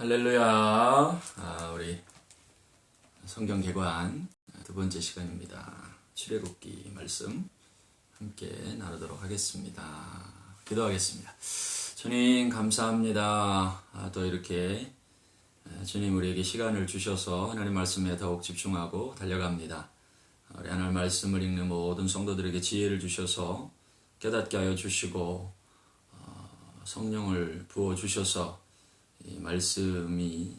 할렐루야. 우리 성경 개관 두 번째 시간입니다. 출애굽기 말씀 함께 나누도록 하겠습니다. 기도하겠습니다. 주님 감사합니다. 또 이렇게 주님 우리에게 시간을 주셔서 하나님 말씀에 더욱 집중하고 달려갑니다. 우리 하나님 말씀을 읽는 모든 성도들에게 지혜를 주셔서 깨닫게 하여 주시고 성령을 부어 주셔서 이 말씀이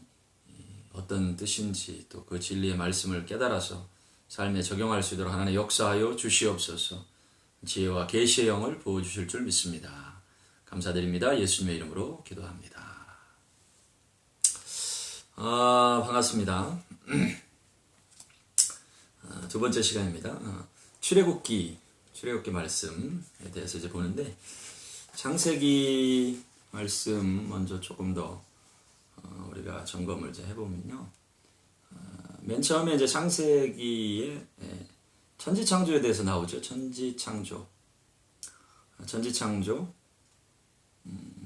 어떤 뜻인지 또 그 진리의 말씀을 깨달아서 삶에 적용할 수 있도록 하나님 역사하여 주시옵소서. 지혜와 계시의 영을 부어주실 줄 믿습니다. 감사드립니다. 예수님의 이름으로 기도합니다. 반갑습니다. 두 번째 시간입니다. 출애굽기 말씀에 대해서 이제 보는데 창세기 말씀 먼저 조금 더 우리가 점검을 이제 해보면요. 맨 처음에 이제 창세기에 천지창조에 대해서 나오죠. 천지창조.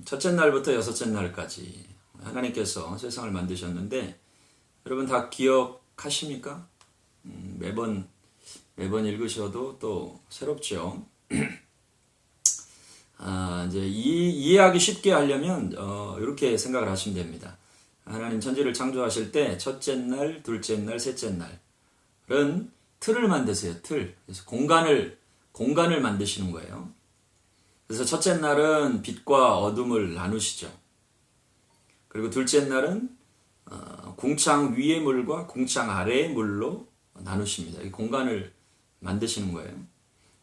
첫째 날부터 여섯째 날까지 하나님께서 세상을 만드셨는데 여러분 다 기억하십니까? 매번 읽으셔도 또 새롭죠. 이제 이해하기 쉽게 하려면 이렇게 생각을 하시면 됩니다. 하나님 천지를 창조하실 때 첫째 날, 둘째 날, 셋째 날은 틀을 만드세요. 틀. 그래서 공간을 만드시는 거예요. 그래서 첫째 날은 빛과 어둠을 나누시죠. 그리고 둘째 날은 궁창 위의 물과 궁창 아래의 물로 나누십니다. 이 공간을 만드시는 거예요.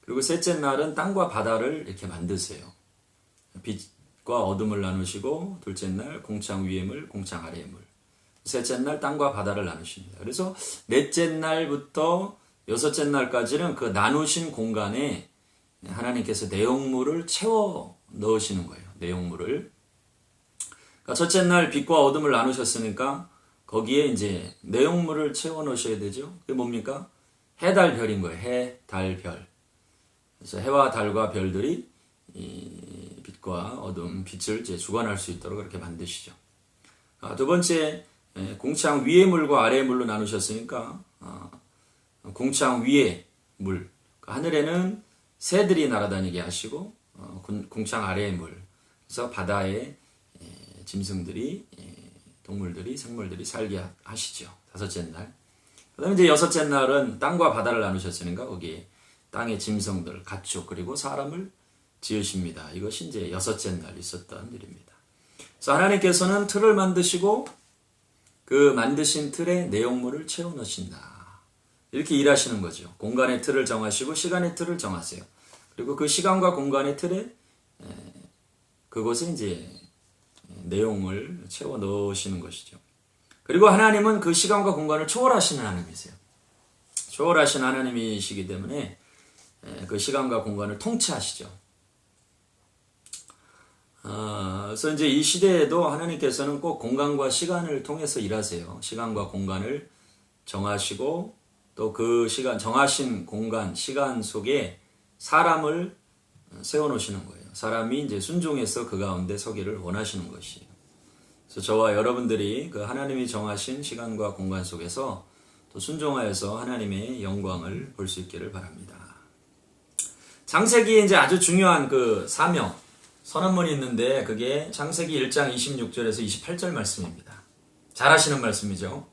그리고 셋째 날은 땅과 바다를 이렇게 만드세요. 빛과 어둠을 나누시고 둘째 날 궁창 위의 물, 궁창 아래의 물. 셋째 날 땅과 바다를 나누십니다. 그래서 넷째 날부터 여섯째 날까지는 그 나누신 공간에 하나님께서 내용물을 채워 넣으시는 거예요. 내용물을. 그러니까 첫째 날 빛과 어둠을 나누셨으니까 거기에 이제 내용물을 채워 넣으셔야 되죠. 그게 뭡니까? 해, 달, 별인 거예요. 해, 달, 별. 그래서 해와 달과 별들이 이 빛과 어둠, 빛을 이제 주관할 수 있도록 그렇게 만드시죠. 두 번째, 궁창 위의 물과 아래의 물로 나누셨으니까 궁창 위의 물, 하늘에는 새들이 날아다니게 하시고 궁창 아래의 물, 그래서 바다에 짐승들이, 동물들이, 생물들이 살게 하시죠. 다섯째 날. 그 다음에 이제 여섯째 날은 땅과 바다를 나누셨으니까 거기에 땅의 짐승들, 가축, 그리고 사람을 지으십니다. 이것이 이제 여섯째 날 있었던 일입니다. 그래서 하나님께서는 틀을 만드시고 그 만드신 틀에 내용물을 채워 넣으신다. 이렇게 일하시는 거죠. 공간의 틀을 정하시고 시간의 틀을 정하세요. 그리고 그 시간과 공간의 틀에 그곳에 이제 내용을 채워 넣으시는 것이죠. 그리고 하나님은 그 시간과 공간을 초월하시는 하나님이세요. 초월하신 하나님이시기 때문에 그 시간과 공간을 통치하시죠. 그래서 이제 이 시대에도 하나님께서는 꼭 공간과 시간을 통해서 일하세요. 시간과 공간을 정하시고 또 그 시간, 정하신 공간, 시간 속에 사람을 세워놓으시는 거예요. 사람이 이제 순종해서 그 가운데 서기를 원하시는 것이에요. 그래서 저와 여러분들이 그 하나님이 정하신 시간과 공간 속에서 또 순종하여서 하나님의 영광을 볼 수 있기를 바랍니다. 창세기에 이제 아주 중요한 그 사명, 선언문이 있는데 그게 창세기 1장 26절에서 28절 말씀입니다. 잘 아시는 말씀이죠.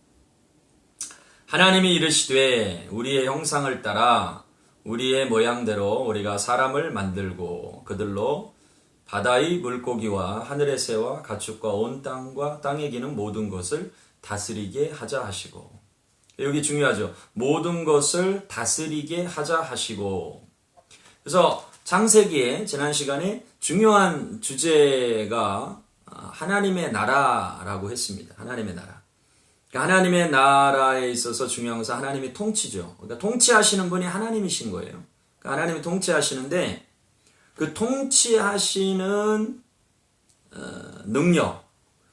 하나님이 이르시되 우리의 형상을 따라 우리의 모양대로 우리가 사람을 만들고 그들로 바다의 물고기와 하늘의 새와 가축과 온 땅과 땅에 기는 모든 것을 다스리게 하자 하시고, 여기 중요하죠. 모든 것을 다스리게 하자 하시고. 그래서 창세기에 지난 시간에 중요한 주제가 하나님의 나라라고 했습니다. 하나님의 나라. 그러니까 하나님의 나라에 있어서 중요한 것은 하나님의 통치죠. 그러니까 통치하시는 분이 하나님이신 거예요. 그러니까 하나님이 통치하시는데 그 통치하시는 능력,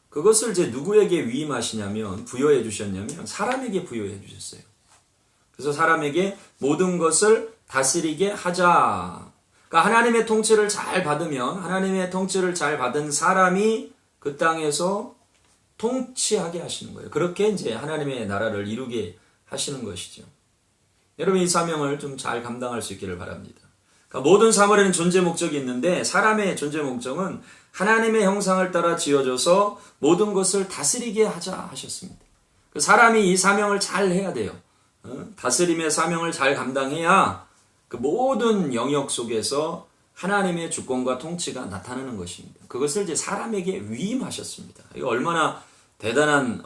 그것을 이제 누구에게 위임하시냐면, 부여해 주셨냐면 사람에게 부여해 주셨어요. 그래서 사람에게 모든 것을 다스리게 하자. 그러니까 하나님의 통치를 잘 받으면, 하나님의 통치를 잘 받은 사람이 그 땅에서 통치하게 하시는 거예요. 그렇게 이제 하나님의 나라를 이루게 하시는 것이죠. 여러분 이 사명을 좀 잘 감당할 수 있기를 바랍니다. 그러니까 모든 사물에는 존재 목적이 있는데 사람의 존재 목적은 하나님의 형상을 따라 지어져서 모든 것을 다스리게 하자 하셨습니다. 사람이 이 사명을 잘 해야 돼요. 다스림의 사명을 잘 감당해야 그 모든 영역 속에서 하나님의 주권과 통치가 나타나는 것입니다. 그것을 이제 사람에게 위임하셨습니다. 이거 얼마나 대단한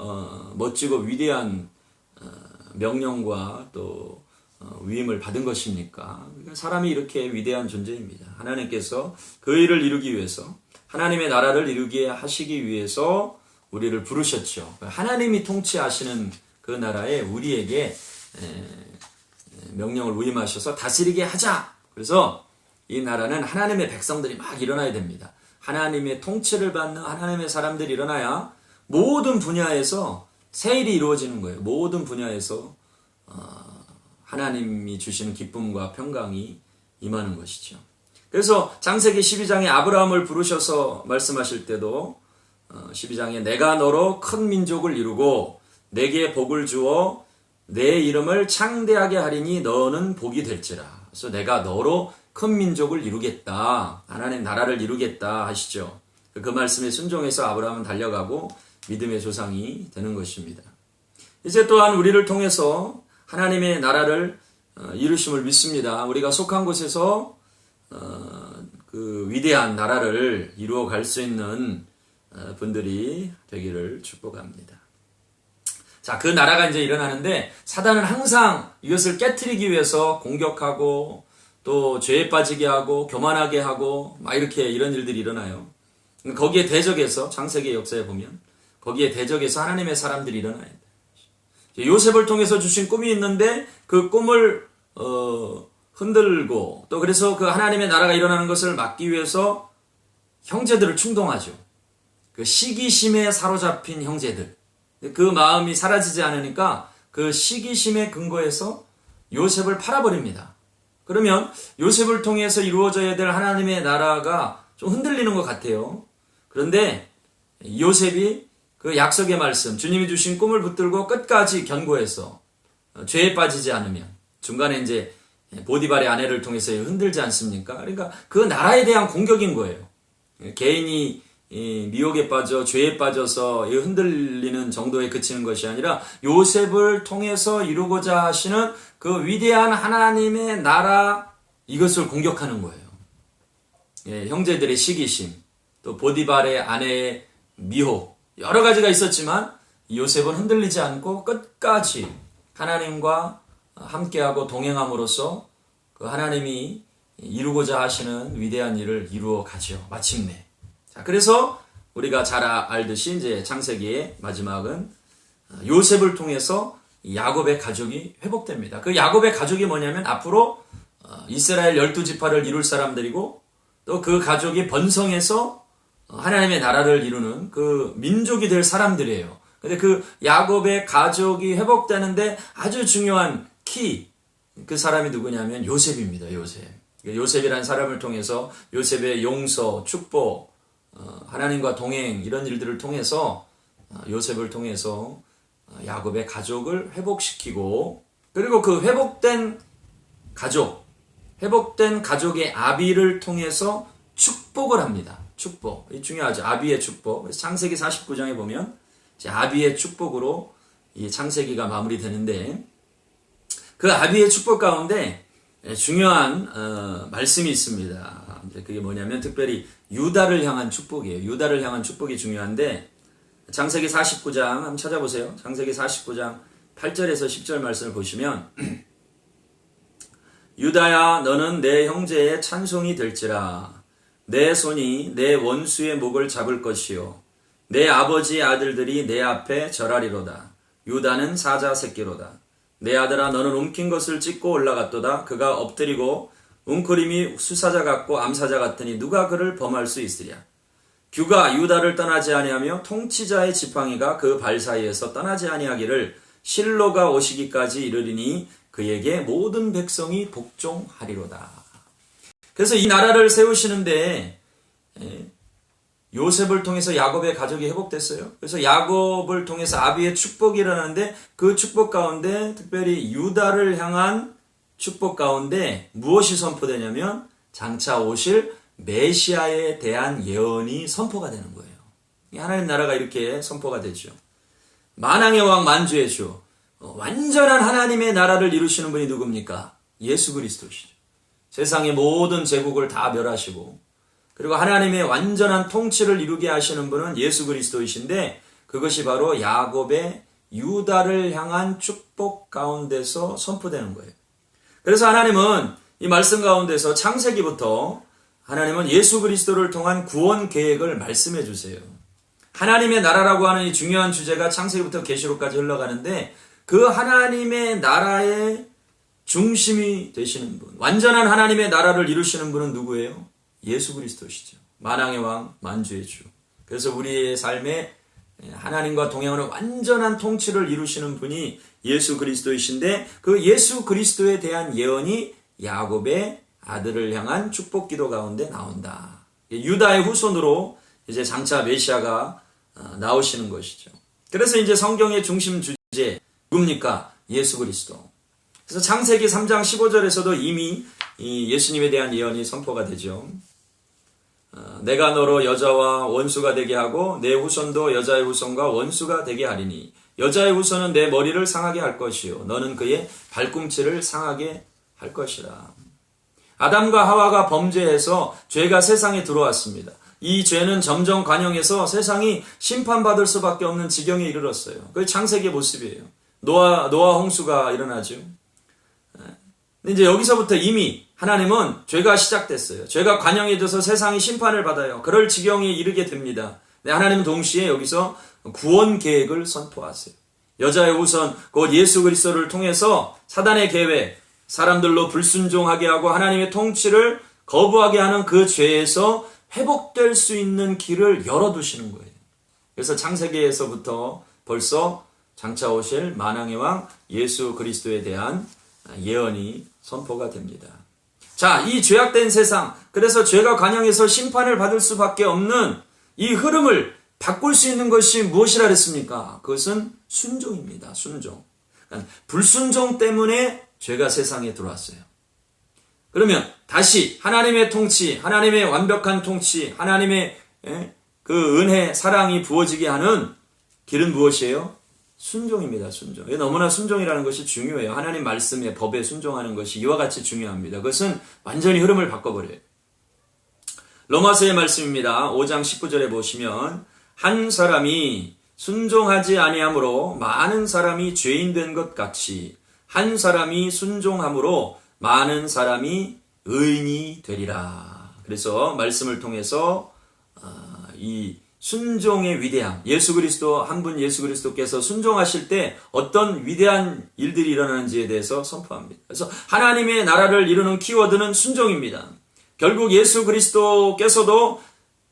멋지고 위대한 명령과 또 위임을 받은 것입니까? 사람이 이렇게 위대한 존재입니다. 하나님께서 그 일을 이루기 위해서 하나님의 나라를 이루게 하시기 위해서 우리를 부르셨죠. 하나님이 통치하시는 그 나라에 우리에게 명령을 위임하셔서 다스리게 하자. 그래서 이 나라는 하나님의 백성들이 막 일어나야 됩니다. 하나님의 통치를 받는 하나님의 사람들이 일어나야 모든 분야에서 새 일이 이루어지는 거예요. 모든 분야에서 하나님이 주시는 기쁨과 평강이 임하는 것이죠. 그래서 창세기 12장에 아브라함을 부르셔서 말씀하실 때도 12장에 내가 너로 큰 민족을 이루고 내게 복을 주어 내 이름을 창대하게 하리니 너는 복이 될지라. 그래서 내가 너로 큰 민족을 이루겠다. 하나님 나라를 이루겠다 하시죠. 그 말씀에 순종해서 아브라함은 달려가고 믿음의 조상이 되는 것입니다. 이제 또한 우리를 통해서 하나님의 나라를 이루심을 믿습니다. 우리가 속한 곳에서 그 위대한 나라를 이루어 갈 수 있는 분들이 되기를 축복합니다. 자, 그 나라가 이제 일어나는데 사단은 항상 이것을 깨트리기 위해서 공격하고 또 죄에 빠지게 하고 교만하게 하고 막 이렇게 이런 일들이 일어나요. 거기에 대적해서 창세기 역사에 보면 거기에 대적해서 하나님의 사람들이 일어나야 돼요. 요셉을 통해서 주신 꿈이 있는데 그 꿈을 흔들고 또 그래서 그 하나님의 나라가 일어나는 것을 막기 위해서 형제들을 충동하죠. 그 시기심에 사로잡힌 형제들. 그 마음이 사라지지 않으니까 그 시기심에 근거해서 요셉을 팔아버립니다. 그러면 요셉을 통해서 이루어져야 될 하나님의 나라가 좀 흔들리는 것 같아요. 그런데 요셉이 그 약속의 말씀, 주님이 주신 꿈을 붙들고 끝까지 견고해서 죄에 빠지지 않으면 중간에 이제 보디발의 아내를 통해서 흔들지 않습니까? 그러니까 그 나라에 대한 공격인 거예요. 개인이 미혹에 빠져 죄에 빠져서 흔들리는 정도에 그치는 것이 아니라 요셉을 통해서 이루고자 하시는 그 위대한 하나님의 나라 이것을 공격하는 거예요. 형제들의 시기심, 또 보디발의 아내의 미혹 여러 가지가 있었지만 요셉은 흔들리지 않고 끝까지 하나님과 함께하고 동행함으로써 그 하나님이 이루고자 하시는 위대한 일을 이루어 가죠. 마침내. 자, 그래서 우리가 잘 알듯이 이제 창세기의 마지막은 요셉을 통해서 야곱의 가족이 회복됩니다. 그 야곱의 가족이 뭐냐면 앞으로 이스라엘 12지파를 이룰 사람들이고 또 그 가족이 번성해서 하나님의 나라를 이루는 그 민족이 될 사람들이에요. 근데 그 야곱의 가족이 회복되는데 아주 중요한 그 사람이 누구냐면 요셉입니다. 요셉이라는 사람을 통해서 요셉의 용서, 축복, 하나님과 동행 이런 일들을 통해서 요셉을 통해서 야곱의 가족을 회복시키고 그리고 그 회복된 가족의 아비를 통해서 축복을 합니다. 축복. 이 중요하죠. 아비의 축복. 창세기 49장에 보면 아비의 축복으로 이 창세기가 마무리되는데 그 아비의 축복 가운데 중요한 말씀이 있습니다. 그게 뭐냐면 특별히 유다를 향한 축복이에요. 유다를 향한 축복이 중요한데 창세기 49장 한번 찾아보세요. 창세기 49장 8절에서 10절 말씀을 보시면 유다야 너는 내 형제의 찬송이 될지라 내 손이 내 원수의 목을 잡을 것이요 내 아버지의 아들들이 내 앞에 절하리로다. 유다는 사자 새끼로다. 내 아들아 너는 움킨 것을 찢고 올라갔도다. 그가 엎드리고 웅크림이 수사자 같고 암사자 같으니 누가 그를 범할 수 있으랴. 규가 유다를 떠나지 아니하며 통치자의 지팡이가 그 발 사이에서 떠나지 아니하기를 실로가 오시기까지 이르리니 그에게 모든 백성이 복종하리로다. 그래서 이 나라를 세우시는데 요셉을 통해서 야곱의 가족이 회복됐어요. 그래서 야곱을 통해서 아비의 축복이 일어나는데 그 축복 가운데 특별히 유다를 향한 축복 가운데 무엇이 선포되냐면 장차 오실 메시아에 대한 예언이 선포가 되는 거예요. 하나님 나라가 이렇게 선포가 되죠. 만왕의 왕 만주의 주, 완전한 하나님의 나라를 이루시는 분이 누굽니까? 예수 그리스도시죠. 세상의 모든 제국을 다 멸하시고 그리고 하나님의 완전한 통치를 이루게 하시는 분은 예수 그리스도이신데 그것이 바로 야곱의 유다를 향한 축복 가운데서 선포되는 거예요. 그래서 하나님은 이 말씀 가운데서 창세기부터 하나님은 예수 그리스도를 통한 구원 계획을 말씀해 주세요. 하나님의 나라라고 하는 이 중요한 주제가 창세기부터 계시록까지 흘러가는데 그 하나님의 나라의 중심이 되시는 분, 완전한 하나님의 나라를 이루시는 분은 누구예요? 예수 그리스도시죠. 만왕의 왕, 만주의 주. 그래서 우리의 삶에 하나님과 동행하는 완전한 통치를 이루시는 분이 예수 그리스도이신데 그 예수 그리스도에 대한 예언이 야곱의 아들을 향한 축복 기도 가운데 나온다. 유다의 후손으로 이제 장차 메시아가 나오시는 것이죠. 그래서 이제 성경의 중심 주제 누굽니까? 예수 그리스도. 그래서 창세기 3장 15절에서도 이미 이 예수님에 대한 예언이 선포가 되죠. 내가 너로 여자와 원수가 되게 하고 내 후손도 여자의 후손과 원수가 되게 하리니 여자의 후손은 내 머리를 상하게 할 것이요 너는 그의 발꿈치를 상하게 할 것이라. 아담과 하와가 범죄해서 죄가 세상에 들어왔습니다. 이 죄는 점점 관영해서 세상이 심판받을 수밖에 없는 지경에 이르렀어요. 그게 창세기의 모습이에요. 노아 홍수가 일어나죠. 근데 이제 여기서부터 이미 하나님은 죄가 시작됐어요. 죄가 관영해져서 세상이 심판을 받아요. 그럴 지경에 이르게 됩니다. 근데 하나님은 동시에 여기서 구원 계획을 선포하세요. 여자의 후손 곧 예수 그리스도를 통해서 사단의 계획, 사람들로 불순종하게 하고 하나님의 통치를 거부하게 하는 그 죄에서 회복될 수 있는 길을 열어두시는 거예요. 그래서 창세기에서부터 벌써 장차 오실 만왕의 왕 예수 그리스도에 대한 예언이 선포가 됩니다. 자, 이 죄악된 세상, 그래서 죄가 관영해서 심판을 받을 수밖에 없는 이 흐름을 바꿀 수 있는 것이 무엇이라 그랬습니까? 그것은 순종입니다. 순종. 불순종 때문에 죄가 세상에 들어왔어요. 그러면 다시 하나님의 통치, 하나님의 완벽한 통치, 하나님의 그 은혜, 사랑이 부어지게 하는 길은 무엇이에요? 순종입니다. 순종. 너무나 순종이라는 것이 중요해요. 하나님 말씀에 법에 순종하는 것이 이와 같이 중요합니다. 그것은 완전히 흐름을 바꿔버려요. 로마서의 말씀입니다. 5장 19절에 보시면 한 사람이 순종하지 아니함으로 많은 사람이 죄인 된 것 같이 한 사람이 순종함으로 많은 사람이 의인이 되리라. 그래서 말씀을 통해서 이 순종의 위대함, 예수 그리스도 한 분 예수 그리스도께서 순종하실 때 어떤 위대한 일들이 일어나는지에 대해서 선포합니다. 그래서 하나님의 나라를 이루는 키워드는 순종입니다. 결국 예수 그리스도께서도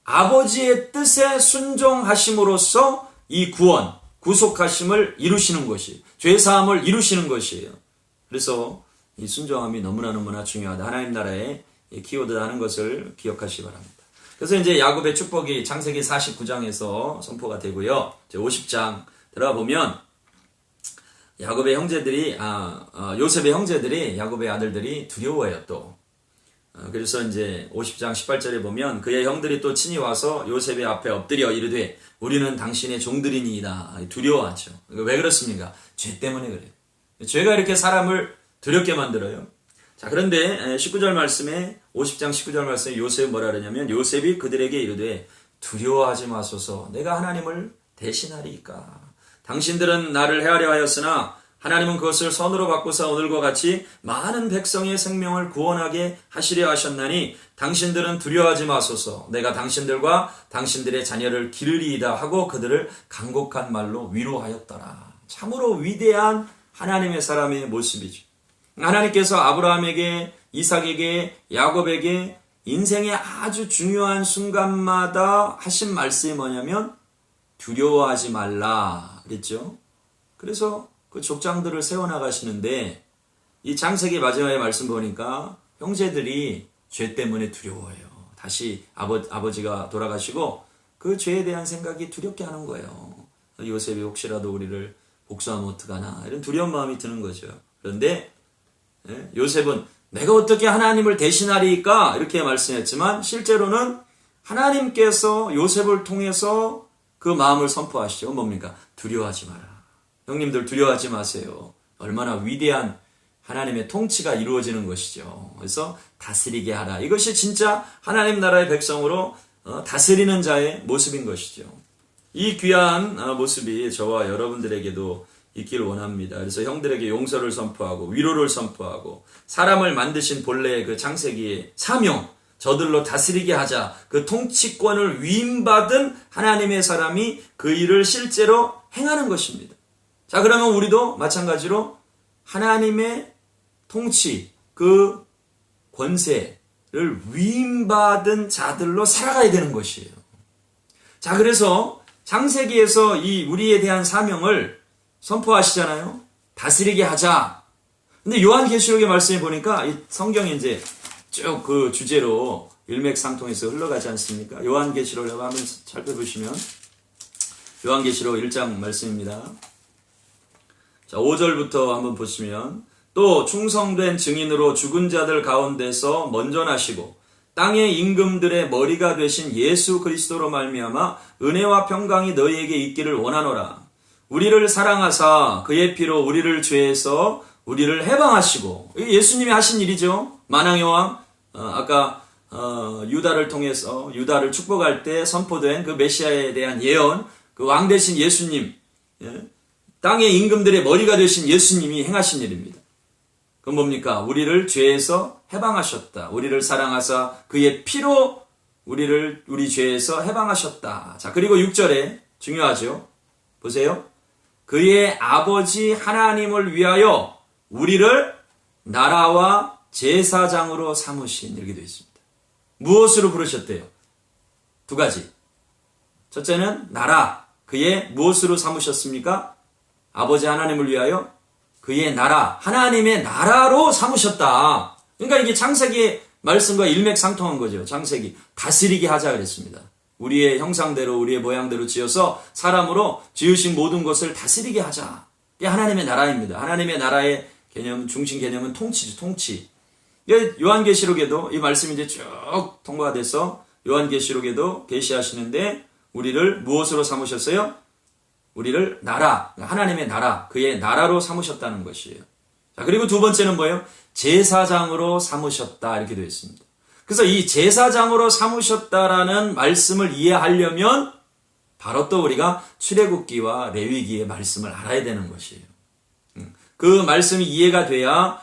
아버지의 뜻에 순종하심으로써 이 구원, 구속하심을 이루시는 것이, 죄사함을 이루시는 것이에요. 그래서 이 순종함이 너무나 중요하다. 하나님 나라의 키워드라는 것을 기억하시기 바랍니다. 그래서 이제 야곱의 축복이 창세기 49장에서 선포가 되고요. 이제 50장 들어가 보면 야곱의 형제들이 요셉의 형제들이 야곱의 아들들이 두려워해요 또. 그래서 이제 50장 18절에 보면 그의 형들이 또 친히 와서 요셉의 앞에 엎드려 이르되 우리는 당신의 종들이니이다. 두려워하죠. 왜 그렇습니까? 죄 때문에 그래요. 죄가 이렇게 사람을 두렵게 만들어요. 자, 그런데 19절 말씀에 50장 19절 말씀에 요셉이 뭐라 그러냐면 요셉이 그들에게 이르되 두려워하지 마소서 내가 하나님을 대신하리이까. 당신들은 나를 헤아려 하였으나 하나님은 그것을 선으로 바꾸사 오늘과 같이 많은 백성의 생명을 구원하게 하시려 하셨나니 당신들은 두려워하지 마소서 내가 당신들과 당신들의 자녀를 기르리이다 하고 그들을 간곡한 말로 위로하였더라. 참으로 위대한 하나님의 사람의 모습이죠. 하나님께서 아브라함에게, 이삭에게, 야곱에게 인생의 아주 중요한 순간마다 하신 말씀이 뭐냐면 두려워하지 말라 그랬죠. 그래서 그 족장들을 세워나가시는데 이 창세기 마지막에 말씀 보니까 형제들이 죄 때문에 두려워해요. 다시 아버지가 돌아가시고 그 죄에 대한 생각이 두렵게 하는 거예요. 요셉이 혹시라도 우리를 복수하면 어떡하나 이런 두려운 마음이 드는 거죠. 그런데 요셉은 내가 어떻게 하나님을 대신하리까 이렇게 말씀했지만 실제로는 하나님께서 요셉을 통해서 그 마음을 선포하시죠. 뭡니까? 두려워하지 마라. 형님들 두려워하지 마세요. 얼마나 위대한 하나님의 통치가 이루어지는 것이죠. 그래서 다스리게 하라. 이것이 진짜 하나님 나라의 백성으로 다스리는 자의 모습인 것이죠. 이 귀한 모습이 저와 여러분들에게도 있기를 원합니다. 그래서 형들에게 용서를 선포하고 위로를 선포하고 사람을 만드신 본래의 그 창세기의 사명, 저들로 다스리게 하자. 그 통치권을 위임받은 하나님의 사람이 그 일을 실제로 행하는 것입니다. 자, 그러면 우리도 마찬가지로 하나님의 통치, 그 권세를 위임받은 자들로 살아가야 되는 것이에요. 자, 그래서 창세기에서 이 우리에 대한 사명을 선포하시잖아요. 다스리게 하자. 근데 요한계시록의 말씀에 보니까 이 성경이 이제 쭉 그 주제로 일맥상통해서 흘러가지 않습니까? 요한계시록을 한번 살펴보시면 요한계시록 1장 말씀입니다. 자, 5절부터 한번 보시면 또 충성된 증인으로 죽은 자들 가운데서 먼저 나시고 땅의 임금들의 머리가 되신 예수 그리스도로 말미암아 은혜와 평강이 너희에게 있기를 원하노라. 우리를 사랑하사 그의 피로 우리를 죄에서 우리를 해방하시고, 예수님이 하신 일이죠. 만왕의 왕, 아까 유다를 통해서 유다를 축복할 때 선포된 그 메시아에 대한 예언, 그 왕 대신 예수님, 땅의 임금들의 머리가 되신 예수님이 행하신 일입니다. 그건 뭡니까? 우리를 죄에서 해방하셨다. 우리를 사랑하사 그의 피로 우리 죄에서 해방하셨다. 자, 그리고 6절에 중요하죠. 보세요. 그의 아버지 하나님을 위하여 우리를 나라와 제사장으로 삼으신, 이렇게 되어 있습니다. 무엇으로 부르셨대요? 두 가지. 첫째는 나라. 그의 무엇으로 삼으셨습니까? 아버지 하나님을 위하여 그의 나라, 하나님의 나라로 삼으셨다. 그러니까 이게 창세기의 말씀과 일맥상통한 거죠. 창세기. 다스리게 하자 그랬습니다. 우리의 형상대로, 우리의 모양대로 지어서 사람으로 지으신 모든 것을 다스리게 하자. 이게 하나님의 나라입니다. 하나님의 나라의 개념, 중심 개념은 통치죠, 통치. 요한계시록에도 이 말씀이 이제 쭉 통과가 돼서 요한계시록에도 계시하시는데 우리를 무엇으로 삼으셨어요? 우리를 나라, 하나님의 나라, 그의 나라로 삼으셨다는 것이에요. 자, 그리고 두 번째는 뭐예요? 제사장으로 삼으셨다, 이렇게 되어 있습니다. 그래서 이 제사장으로 삼으셨다라는 말씀을 이해하려면 바로 또 우리가 출애굽기와 레위기의 말씀을 알아야 되는 것이에요. 그 말씀이 이해가 돼야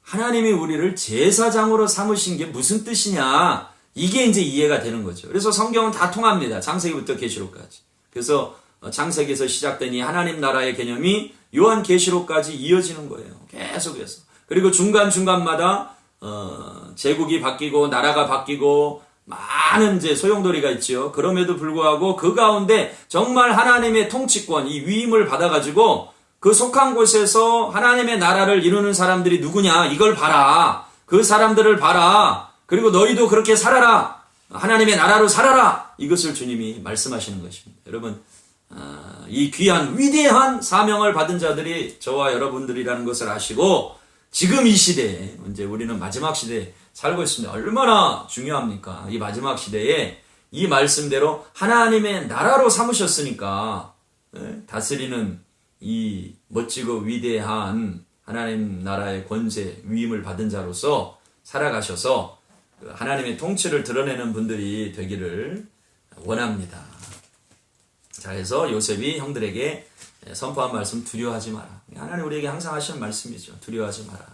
하나님이 우리를 제사장으로 삼으신 게 무슨 뜻이냐, 이게 이제 이해가 되는 거죠. 그래서 성경은 다 통합니다. 창세기부터 계시록까지. 그래서 창세기에서 시작된 이 하나님 나라의 개념이 요한계시록까지 이어지는 거예요. 계속해서. 그리고 중간중간마다 제국이 바뀌고 나라가 바뀌고 많은 이제 소용돌이가 있죠. 그럼에도 불구하고 그 가운데 정말 하나님의 통치권, 이 위임을 받아가지고 그 속한 곳에서 하나님의 나라를 이루는 사람들이 누구냐, 이걸 봐라. 그 사람들을 봐라. 그리고 너희도 그렇게 살아라. 하나님의 나라로 살아라. 이것을 주님이 말씀하시는 것입니다. 여러분, 이 귀한 위대한 사명을 받은 자들이 저와 여러분들이라는 것을 아시고 지금 이 시대에, 이제 우리는 마지막 시대에 살고 있습니다. 얼마나 중요합니까? 이 마지막 시대에 이 말씀대로 하나님의 나라로 삼으셨으니까 다스리는 이 멋지고 위대한 하나님 나라의 권세, 위임을 받은 자로서 살아가셔서 하나님의 통치를 드러내는 분들이 되기를 원합니다. 자, 그래서 요셉이 형들에게 선포한 말씀, 두려워하지 마라. 하나님 우리에게 항상 하시는 말씀이죠. 두려워하지 마라.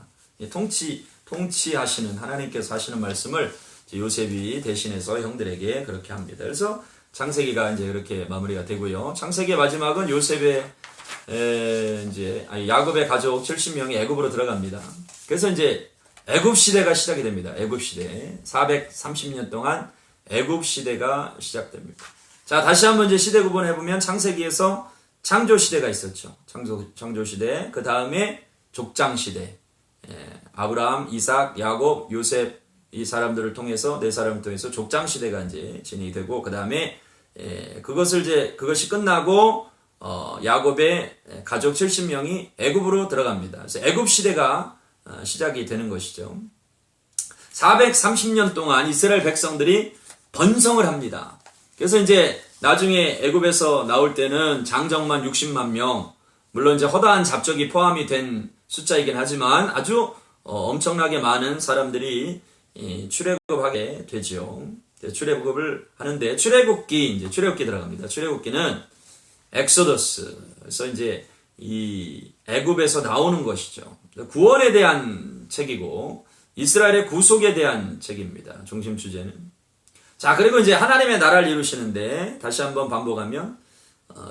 통치하시는 하나님께서 하시는 말씀을 요셉이 대신해서 형들에게 그렇게 합니다. 그래서 창세기가 이제 그렇게 마무리가 되고요. 창세기의 마지막은 요셉의 야곱의 가족 70명이 애굽으로 들어갑니다. 그래서 이제 애굽 시대가 시작이 됩니다. 애굽 시대. 430년 동안 애굽 시대가 시작됩니다. 자, 다시 한번 이제 시대 구분해보면 창세기에서 창조 시대가 있었죠. 창조 시대. 그 다음에 족장 시대. 아브라함, 이삭, 야곱, 요셉, 이 사람들을 통해서, 네 사람을 통해서 족장 시대가 이제 진행이 되고, 그 다음에 그것이 끝나고 야곱의 가족 70명이 애굽으로 들어갑니다. 그래서 애굽 시대가 시작이 되는 것이죠. 430년 동안 이스라엘 백성들이 번성을 합니다. 그래서 이제 나중에 애굽에서 나올 때는 장정만 60만 명, 물론 이제 허다한 잡적이 포함이 된 숫자이긴 하지만 아주 엄청나게 많은 사람들이 출애굽하게 되죠. 출애굽을 하는데 출애굽기 들어갑니다. 출애굽기는 엑소더스. 그래서 이제 이 애굽에서 나오는 것이죠. 구원에 대한 책이고 이스라엘의 구속에 대한 책입니다. 중심 주제는. 자, 그리고 이제 하나님의 나라를 이루시는데 다시 한번 반복하면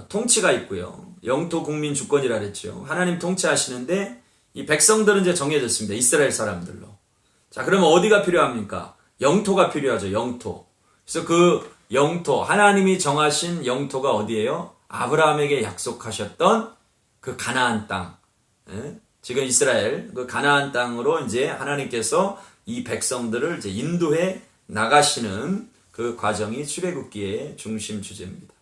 통치가 있고요. 영토 국민 주권이라 그랬죠. 하나님 통치하시는데 이 백성들은 이제 정해졌습니다. 이스라엘 사람들로. 자, 그러면 어디가 필요합니까? 영토가 필요하죠. 영토. 그래서 그 영토, 하나님이 정하신 영토가 어디예요? 아브라함에게 약속하셨던 그 가나안 땅. 지금 이스라엘 그 가나안 땅으로 이제 하나님께서 이 백성들을 이제 인도해 나가시는 그 과정이 출애굽기의 중심 주제입니다.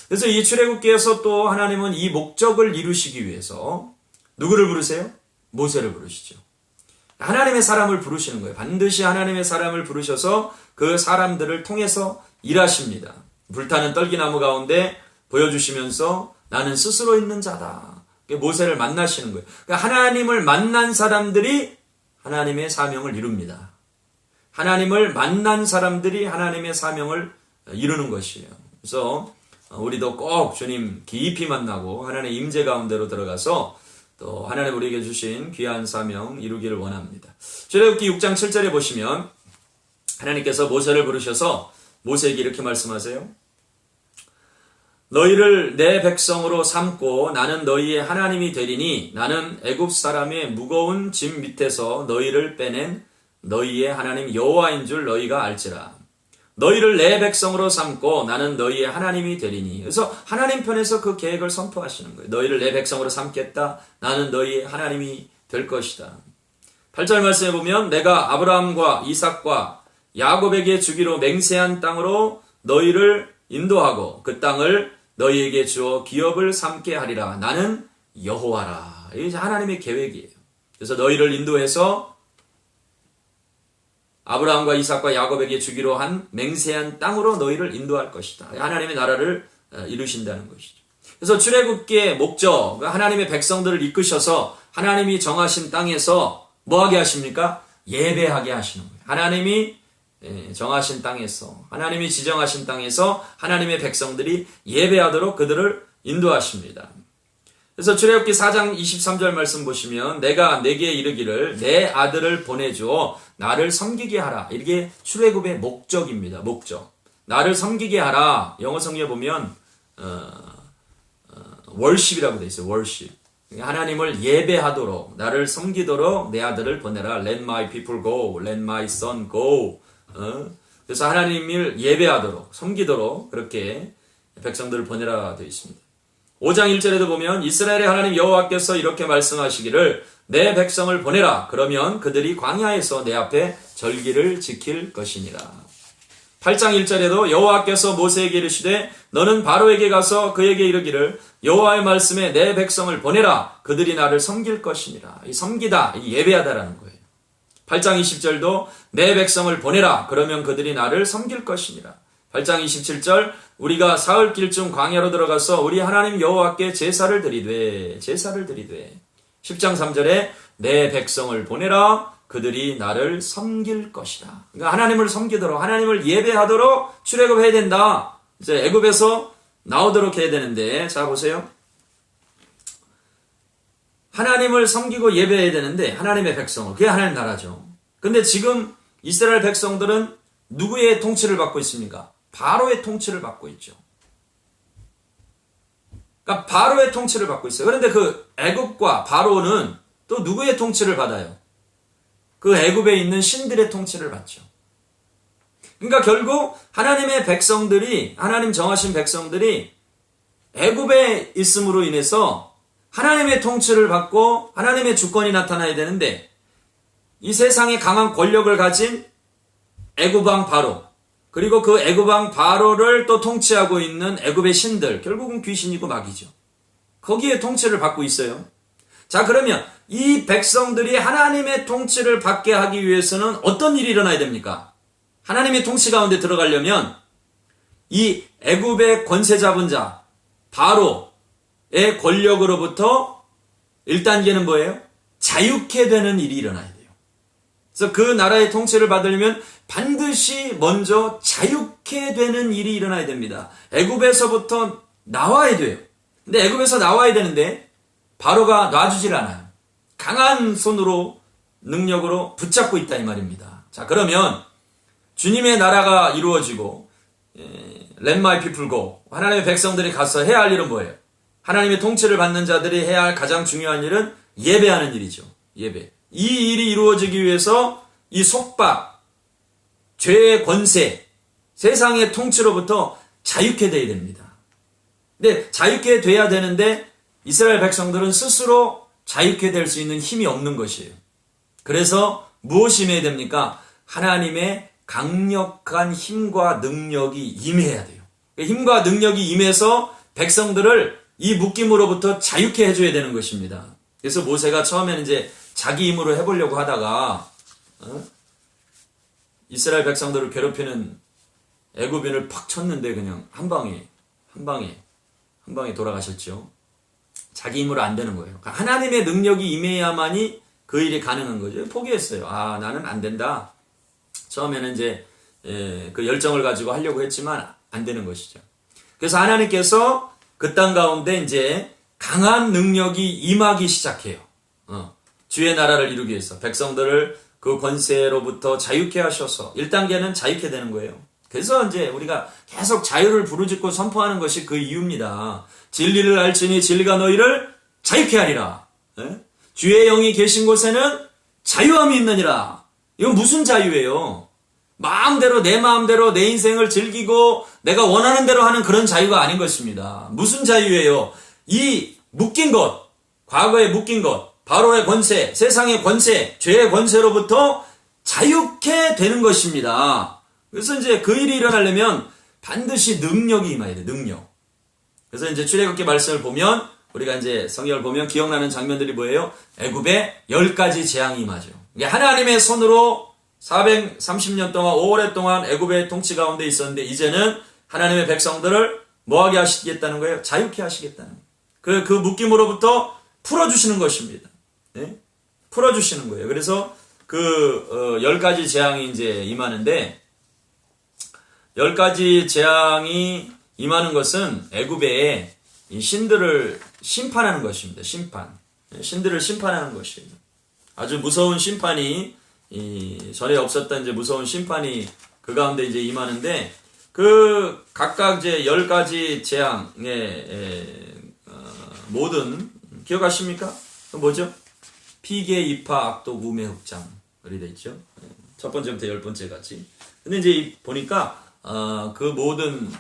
그래서 이 출애굽기에서 또 하나님은 이 목적을 이루시기 위해서 누구를 부르세요? 모세를 부르시죠. 하나님의 사람을 부르시는 거예요. 반드시 하나님의 사람을 부르셔서 그 사람들을 통해서 일하십니다. 불타는 떨기나무 가운데 보여주시면서 나는 스스로 있는 자다. 모세를 만나시는 거예요. 그러니까 하나님을 만난 사람들이 하나님의 사명을 이룹니다. 하나님을 만난 사람들이 하나님의 사명을 이루는 것이에요. 그래서 우리도 꼭 주님 깊이 만나고 하나님의 임재 가운데로 들어가서 또 하나님 우리에게 주신 귀한 사명 이루기를 원합니다. 출애굽기 6장 7절에 보시면 하나님께서 모세를 부르셔서 모세에게 이렇게 말씀하세요. 너희를 내 백성으로 삼고 나는 너희의 하나님이 되리니 나는 애굽 사람의 무거운 짐 밑에서 너희를 빼낸 너희의 하나님 여호와인 줄 너희가 알지라. 너희를 내 백성으로 삼고 나는 너희의 하나님이 되리니. 그래서 하나님 편에서 그 계획을 선포하시는 거예요. 너희를 내 백성으로 삼겠다. 나는 너희의 하나님이 될 것이다. 8절 말씀해 보면 내가 아브라함과 이삭과 야곱에게 주기로 맹세한 땅으로 너희를 인도하고 그 땅을 너희에게 주어 기업을 삼게 하리라. 나는 여호와라. 이게 하나님의 계획이에요. 그래서 너희를 인도해서 아브라함과 이삭과 야곱에게 주기로 한 맹세한 땅으로 너희를 인도할 것이다. 하나님의 나라를 이루신다는 것이죠. 그래서 출애굽기의 목적, 하나님의 백성들을 이끄셔서 하나님이 정하신 땅에서 뭐하게 하십니까? 예배하게 하시는 거예요. 하나님이 정하신 땅에서, 하나님이 지정하신 땅에서 하나님의 백성들이 예배하도록 그들을 인도하십니다. 그래서 출애굽기 4장 23절 말씀 보시면 내가 내게 이르기를 내 아들을 보내주어 나를 섬기게 하라. 이게 출애굽의 목적입니다. 목적. 나를 섬기게 하라. 영어 성경에 보면 월십이라고 되어 있어요. 월십. 하나님을 예배하도록 나를 섬기도록 내 아들을 보내라. Let my people go. Let my son go. 그래서 하나님을 예배하도록 섬기도록 그렇게 백성들을 보내라 되어 있습니다. 5장 1절에도 보면 이스라엘의 하나님 여호와께서 이렇게 말씀하시기를 내 백성을 보내라. 그러면 그들이 광야에서 내 앞에 절기를 지킬 것이니라. 8장 1절에도 여호와께서 모세에게 이르시되 너는 바로에게 가서 그에게 이르기를 여호와의 말씀에 내 백성을 보내라. 그들이 나를 섬길 것이니라. 이 섬기다, 이 예배하다라는 거예요. 8장 20절도 내 백성을 보내라. 그러면 그들이 나를 섬길 것이니라. 8장 27절 우리가 사흘길쯤 광야로 들어가서 우리 하나님 여호와께 제사를 드리되 10장 3절에 내 백성을 보내라. 그들이 나를 섬길 것이다. 그러니까 하나님을 섬기도록 하나님을 예배하도록 출애굽해야 된다. 이제 애굽에서 나오도록 해야 되는데 자 보세요. 하나님을 섬기고 예배해야 되는데 하나님의 백성을 그게 하나님 나라죠. 근데 지금 이스라엘 백성들은 누구의 통치를 받고 있습니까? 바로의 통치를 받고 있죠. 그러니까 바로의 통치를 받고 있어요. 그런데 그 애굽과 바로는 또 누구의 통치를 받아요? 그 애굽에 있는 신들의 통치를 받죠. 그러니까 결국 하나님의 백성들이 하나님 정하신 백성들이 애굽에 있음으로 인해서 하나님의 통치를 받고 하나님의 주권이 나타나야 되는데 이 세상에 강한 권력을 가진 애굽 왕 바로 그리고 그 애굽 왕 바로를 또 통치하고 있는 애굽의 신들, 결국은 귀신이고 마귀죠. 거기에 통치를 받고 있어요. 자, 그러면 이 백성들이 하나님의 통치를 받게 하기 위해서는 어떤 일이 일어나야 됩니까? 하나님의 통치 가운데 들어가려면 이 애굽의 권세 잡은 자 바로의 권력으로부터 1단계는 뭐예요? 자유케 되는 일이 일어나야 돼요. 그래서 그 나라의 통치를 받으려면 반드시 먼저 자유케 되는 일이 일어나야 됩니다. 애굽에서부터 나와야 돼요. 근데 애굽에서 나와야 되는데 바로가 놔주질 않아요. 강한 손으로 능력으로 붙잡고 있다 이 말입니다. 자, 그러면 주님의 나라가 이루어지고 Let my people go, 하나님의 백성들이 가서 해야 할 일은 뭐예요? 하나님의 통치를 받는 자들이 해야 할 가장 중요한 일은 예배하는 일이죠. 예배. 이 일이 이루어지기 위해서 이 속박, 죄의 권세, 세상의 통치로부터 자유케 되어야 됩니다. 근데 자유케 돼야 되는데 이스라엘 백성들은 스스로 자유케 될 수 있는 힘이 없는 것이에요. 그래서 무엇이 임해야 됩니까? 하나님의 강력한 힘과 능력이 임해야 돼요. 힘과 능력이 임해서 백성들을 이 묶임으로부터 자유케 해줘야 되는 것입니다. 그래서 모세가 처음에는 이제 자기 힘으로 해보려고 하다가 이스라엘 백성들을 괴롭히는 애굽인을 팍 쳤는데 그냥 한 방에 돌아가셨죠. 자기 힘으로 안 되는 거예요. 하나님의 능력이 임해야만이 그 일이 가능한 거죠. 포기했어요. 아, 나는 안 된다. 처음에는 이제 그 열정을 가지고 하려고 했지만 안 되는 것이죠. 그래서 하나님께서 그 땅 가운데 이제 강한 능력이 임하기 시작해요. 주의 나라를 이루기 위해서 백성들을 그 권세로부터 자유케 하셔서 1단계는 자유케 되는 거예요. 그래서 이제 우리가 계속 자유를 부르짖고 선포하는 것이 그 이유입니다. 진리를 알지니 진리가 너희를 자유케 하리라. 주의 영이 계신 곳에는 자유함이 있느니라. 이건 무슨 자유예요? 마음대로 내 마음대로 내 인생을 즐기고 내가 원하는 대로 하는 그런 자유가 아닌 것입니다. 무슨 자유예요? 이 묶인 것, 과거에 묶인 것, 바로의 권세, 세상의 권세, 죄의 권세로부터 자유케 되는 것입니다. 그래서 이제 그 일이 일어나려면 반드시 능력이 임해야 돼, 능력. 그래서 이제 출애굽기 말씀을 보면 우리가 이제 성경을 보면 기억나는 장면들이 뭐예요? 애굽에 10가지 재앙이 임하죠. 하나님의 손으로 430년 동안 오랫동안 애굽의 통치 가운데 있었는데 이제는 하나님의 백성들을 뭐하게 하시겠다는 거예요? 자유케 하시겠다는 거예요. 그 묶임으로부터 풀어주시는 것입니다. 네? 풀어주시는 거예요. 그래서 그 10가지 재앙이 이제 임하는데 10가지 재앙이 임하는 것은 애굽의 신들을 심판하는 것입니다. 심판. 신들을 심판하는 것이에요. 아주 무서운 심판이 전에 없었던 이제 무서운 심판이 그 가운데 이제 임하는데 그 각각 이제 10가지 재앙의 모든 기억하십니까? 뭐죠? 피계, 이파, 악독, 우매, 흑장 그리 돼 있죠. 첫 번째부터 10번째까지. 근데 이제 보니까 그 모든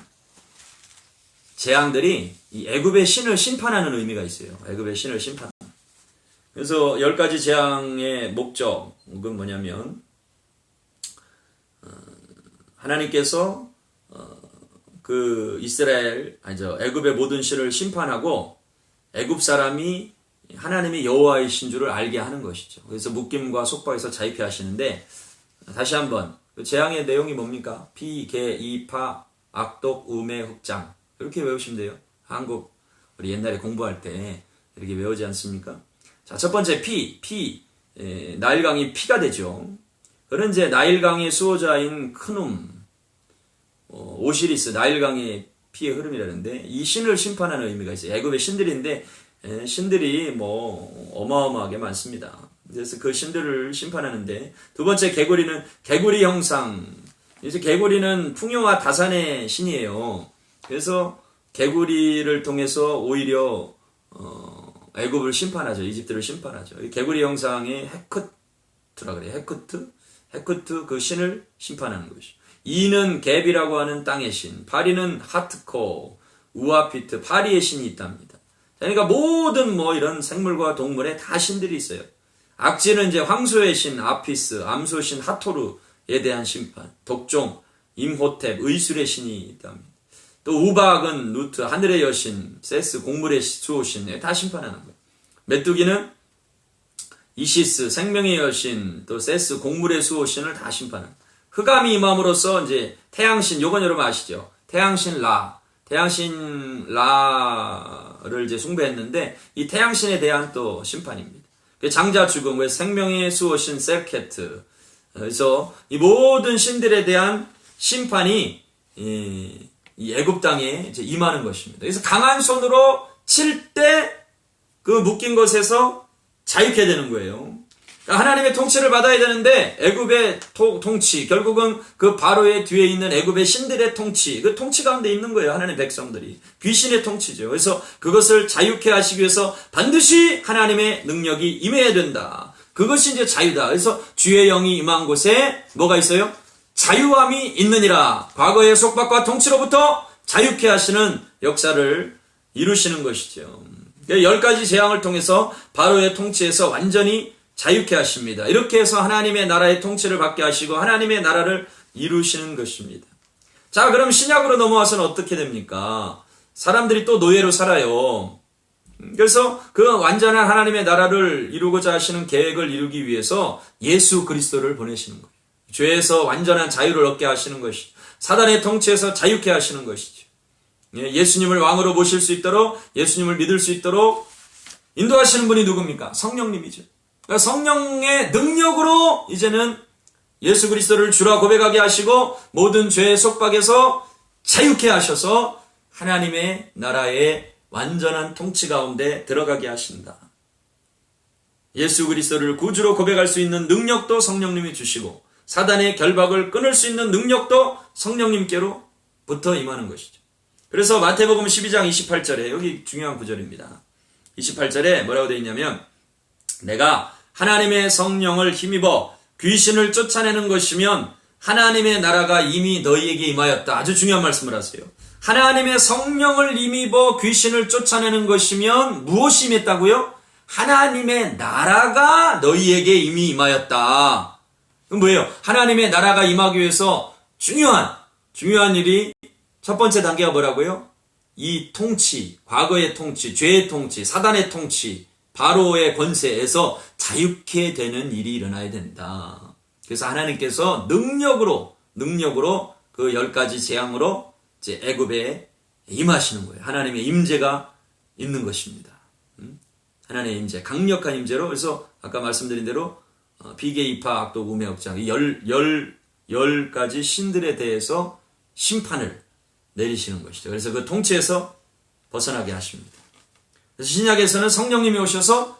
재앙들이 이 애굽의 신을 심판하는 의미가 있어요. 애굽의 신을 심판. 그래서 10가지 재앙의 목적은 뭐냐면 하나님께서 그 애굽의 모든 신을 심판하고 애굽 사람이 하나님의 여호와의 신 줄을 알게 하는 것이죠. 그래서 묶임과 속박에서 자유케 하시는데 다시 한번 그 재앙의 내용이 뭡니까? 피, 개, 이, 파, 악독, 우매, 흑장 이렇게 외우시면 돼요. 한국 우리 옛날에 공부할 때 이렇게 외우지 않습니까? 자, 첫 번째 나일강이 피가 되죠. 그런 이제 나일강의 수호자인 크눔, 오시리스, 나일강의 피의 흐름이라는데 이 신을 심판하는 의미가 있어요. 애굽의 신들인데 신들이 뭐 어마어마하게 많습니다. 그래서 그 신들을 심판하는데 두 번째 개구리는 개구리 형상. 그래서 개구리는 풍요와 다산의 신이에요. 그래서 개구리를 통해서 오히려 애굽을 심판하죠. 이집트를 심판하죠. 개구리 형상의 헤크트라 그래요. 헤크트 그 신을 심판하는 것이죠. 이는 갭이라고 하는 땅의 신, 파리는 하트코, 우아피트, 파리의 신이 있답니다. 그러니까 모든 이런 생물과 동물에 다 신들이 있어요. 악지는 이제 황소의 신 아피스, 암소신 하토르에 대한 심판, 독종, 임호텝, 의술의 신이다. 또 우박은 루트, 하늘의 여신, 세스, 곡물의 수호신, 다 심판하는 거예요. 메뚜기는 이시스, 생명의 여신, 또 세스, 곡물의 수호신을 다 심판하는 거예요. 흑암이 임함으로써 이제 태양신, 요건 여러분 아시죠? 태양신 라를 이제 숭배했는데 이 태양신에 대한 또 심판입니다. 장자 죽음, 왜 생명의 수호신 셀케트. 그래서 이 모든 신들에 대한 심판이 이 애굽 땅에 이제 임하는 것입니다. 그래서 강한 손으로 칠 때 그 묶인 것에서 자유케 되는 거예요. 그러니까 하나님의 통치를 받아야 되는데 애굽의 통치, 결국은 그 바로의 뒤에 있는 애굽의 신들의 통치, 그 통치 가운데 있는 거예요. 하나님의 백성들이. 귀신의 통치죠. 그래서 그것을 자유케 하시기 위해서 반드시 하나님의 능력이 임해야 된다. 그것이 이제 자유다. 그래서 주의 영이 임한 곳에 뭐가 있어요? 자유함이 있느니라. 과거의 속박과 통치로부터 자유케 하시는 역사를 이루시는 것이죠. 10가지 재앙을 통해서 바로의 통치에서 완전히 자유케 하십니다. 이렇게 해서 하나님의 나라의 통치를 받게 하시고 하나님의 나라를 이루시는 것입니다. 자, 그럼 신약으로 넘어와서는 어떻게 됩니까? 사람들이 또 노예로 살아요. 그래서 그 완전한 하나님의 나라를 이루고자 하시는 계획을 이루기 위해서 예수 그리스도를 보내시는 거예요. 죄에서 완전한 자유를 얻게 하시는 것이죠. 사단의 통치에서 자유케 하시는 것이죠. 예수님을 왕으로 모실 수 있도록, 예수님을 믿을 수 있도록 인도하시는 분이 누굽니까? 성령님이죠. 그러니까 성령의 능력으로 이제는 예수 그리스도를 주라 고백하게 하시고 모든 죄의 속박에서 자유케 하셔서 하나님의 나라의 완전한 통치 가운데 들어가게 하신다. 예수 그리스도를 구주로 고백할 수 있는 능력도 성령님이 주시고 사단의 결박을 끊을 수 있는 능력도 성령님께로부터 임하는 것이죠. 그래서 마태복음 12장 28절에 여기 중요한 구절입니다. 28절에 뭐라고 되어 있냐면 내가 하나님의 성령을 힘입어 귀신을 쫓아내는 것이면 하나님의 나라가 이미 너희에게 임하였다. 아주 중요한 말씀을 하세요. 하나님의 성령을 힘입어 귀신을 쫓아내는 것이면 무엇이 임했다고요? 하나님의 나라가 너희에게 이미 임하였다. 그럼 뭐예요? 하나님의 나라가 임하기 위해서 중요한 일이 첫 번째 단계가 뭐라고요? 이 통치, 과거의 통치, 죄의 통치, 사단의 통치, 바로의 권세에서 자유케 되는 일이 일어나야 된다. 그래서 하나님께서 능력으로 그 10가지 재앙으로 이제 애굽에 임하시는 거예요. 하나님의 임재가 있는 것입니다. 하나님의 임재, 강력한 임재로. 그래서 아까 말씀드린 대로 비계, 이파, 악독, 우매, 억장 이 10가지 신들에 대해서 심판을 내리시는 것이죠. 그래서 그 통치에서 벗어나게 하십니다. 그래서 신약에서는 성령님이 오셔서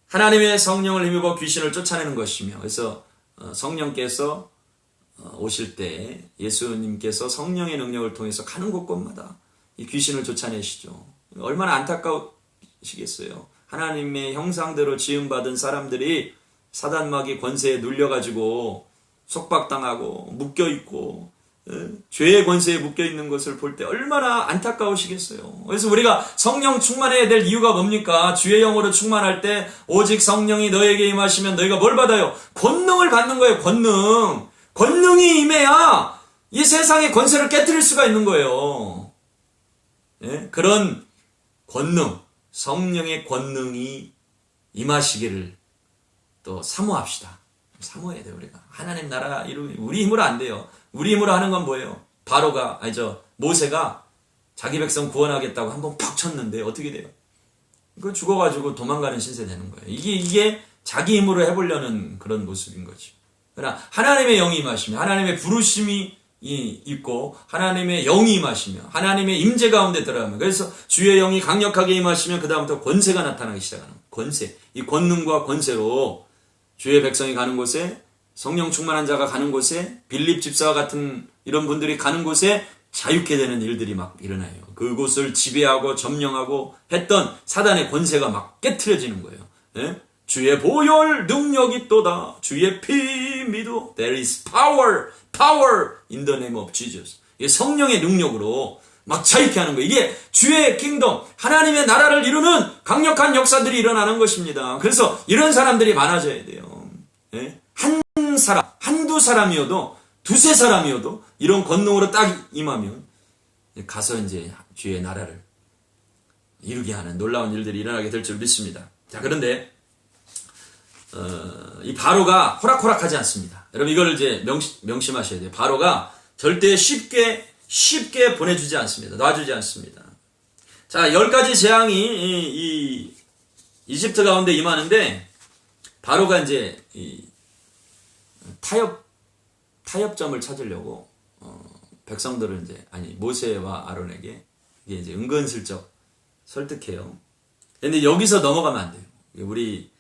하나님의 성령을 힘입어 귀신을 쫓아내는 것이며, 그래서 성령께서 오실 때 예수님께서 성령의 능력을 통해서 가는 곳곳마다 이 귀신을 쫓아내시죠. 얼마나 안타까우시겠어요. 하나님의 형상대로 지음받은 사람들이 사단마귀 권세에 눌려가지고 속박당하고 묶여있고 죄의 권세에 묶여있는 것을 볼 때 얼마나 안타까우시겠어요. 그래서 우리가 성령 충만해야 될 이유가 뭡니까? 주의 영으로 충만할 때 오직 성령이 너에게 임하시면 너희가 뭘 받아요? 권능을 받는 거예요. 권능이 임해야 이 세상의 권세를 깨뜨릴 수가 있는 거예요. 그런 권능, 성령의 권능이 임하시기를 또 사모합시다. 사모해야 돼요. 우리가 하나님 나라 이루기 우리 힘으로 안 돼요. 우리 힘으로 하는 건 뭐예요? 모세가 자기 백성 구원하겠다고 한번 팍 쳤는데 어떻게 돼요? 이거 죽어가지고 도망가는 신세 되는 거예요. 이게 자기 힘으로 해보려는 그런 모습인 거죠. 그러나 하나님의 영이 임하시며 하나님의 부르심이 있고 하나님의 영이 임하시며 하나님의 임재 가운데 들어가면, 그래서 주의 영이 강력하게 임하시면 그 다음부터 권세가 나타나기 시작하는 거예요. 권세, 이 권능과 권세로 주의 백성이 가는 곳에, 성령 충만한 자가 가는 곳에, 빌립 집사와 같은 이런 분들이 가는 곳에 자유케 되는 일들이 막 일어나요. 그곳을 지배하고 점령하고 했던 사단의 권세가 막 깨트려지는 거예요. 주의 보혈 능력이 또다. 주의 피 믿어. There is power in the name of Jesus. 이게 성령의 능력으로 막 자유케 하는 거예요. 이게 주의 킹덤, 하나님의 나라를 이루는 강력한 역사들이 일어나는 것입니다. 그래서 이런 사람들이 많아져야 돼요. 한두 사람이어도 두세 사람이어도 이런 권능으로 딱 임하면 가서 이제 주의 나라를 이루게 하는 놀라운 일들이 일어나게 될 줄 믿습니다. 자, 그런데 이 바로가 호락호락하지 않습니다. 여러분 이걸 이제 명심하셔야 돼요. 바로가 절대 쉽게 보내주지 않습니다. 놔주지 않습니다. 자, 10가지 재앙이 이 이집트 가운데 임하는데 바로가 이제 이 타협점을 찾으려고 백성들을 이제 모세와 아론에게 이게 이제 은근슬쩍 설득해요. 근데 여기서 넘어가면 안 돼요. 우리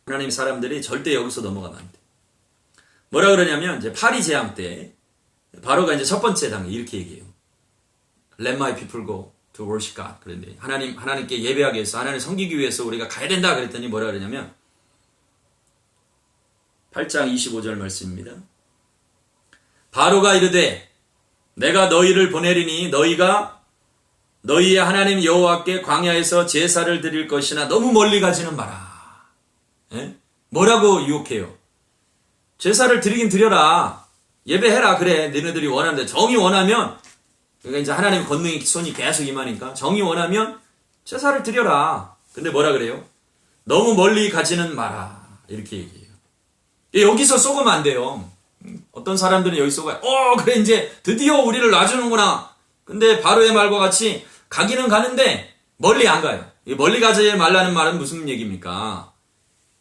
하나님 사람들이 절대 여기서 넘어가면 안 돼요. 뭐라 그러냐면 이제 파리 재앙 때 바로가 이제 첫 번째 단계 이렇게 얘기해요. Let my people go to worship God. 그런데 하나님께 예배하기 위해서 하나님 섬기기 위해서 우리가 가야 된다 그랬더니 뭐라 그러냐면 8장 25절 말씀입니다. 바로가 이르되 내가 너희를 보내리니 너희가 너희의 하나님 여호와께 광야에서 제사를 드릴 것이나 너무 멀리 가지는 마라. 예? 뭐라고 유혹해요? 제사를 드리긴 드려라. 예배해라. 그래. 너희들이 원하는데 정이 원하면 그러니까 이제 하나님 권능의 손이 계속 임하니까 정이 원하면 제사를 드려라. 근데 뭐라 그래요? 너무 멀리 가지는 마라. 이렇게 얘기해요. 여기서 속으면 안 돼요. 어떤 사람들은 여기 속아요. 그래 이제 드디어 우리를 놔주는구나. 근데 바로의 말과 같이 가기는 가는데 멀리 안 가요. 멀리 가지 말라는 말은 무슨 얘기입니까?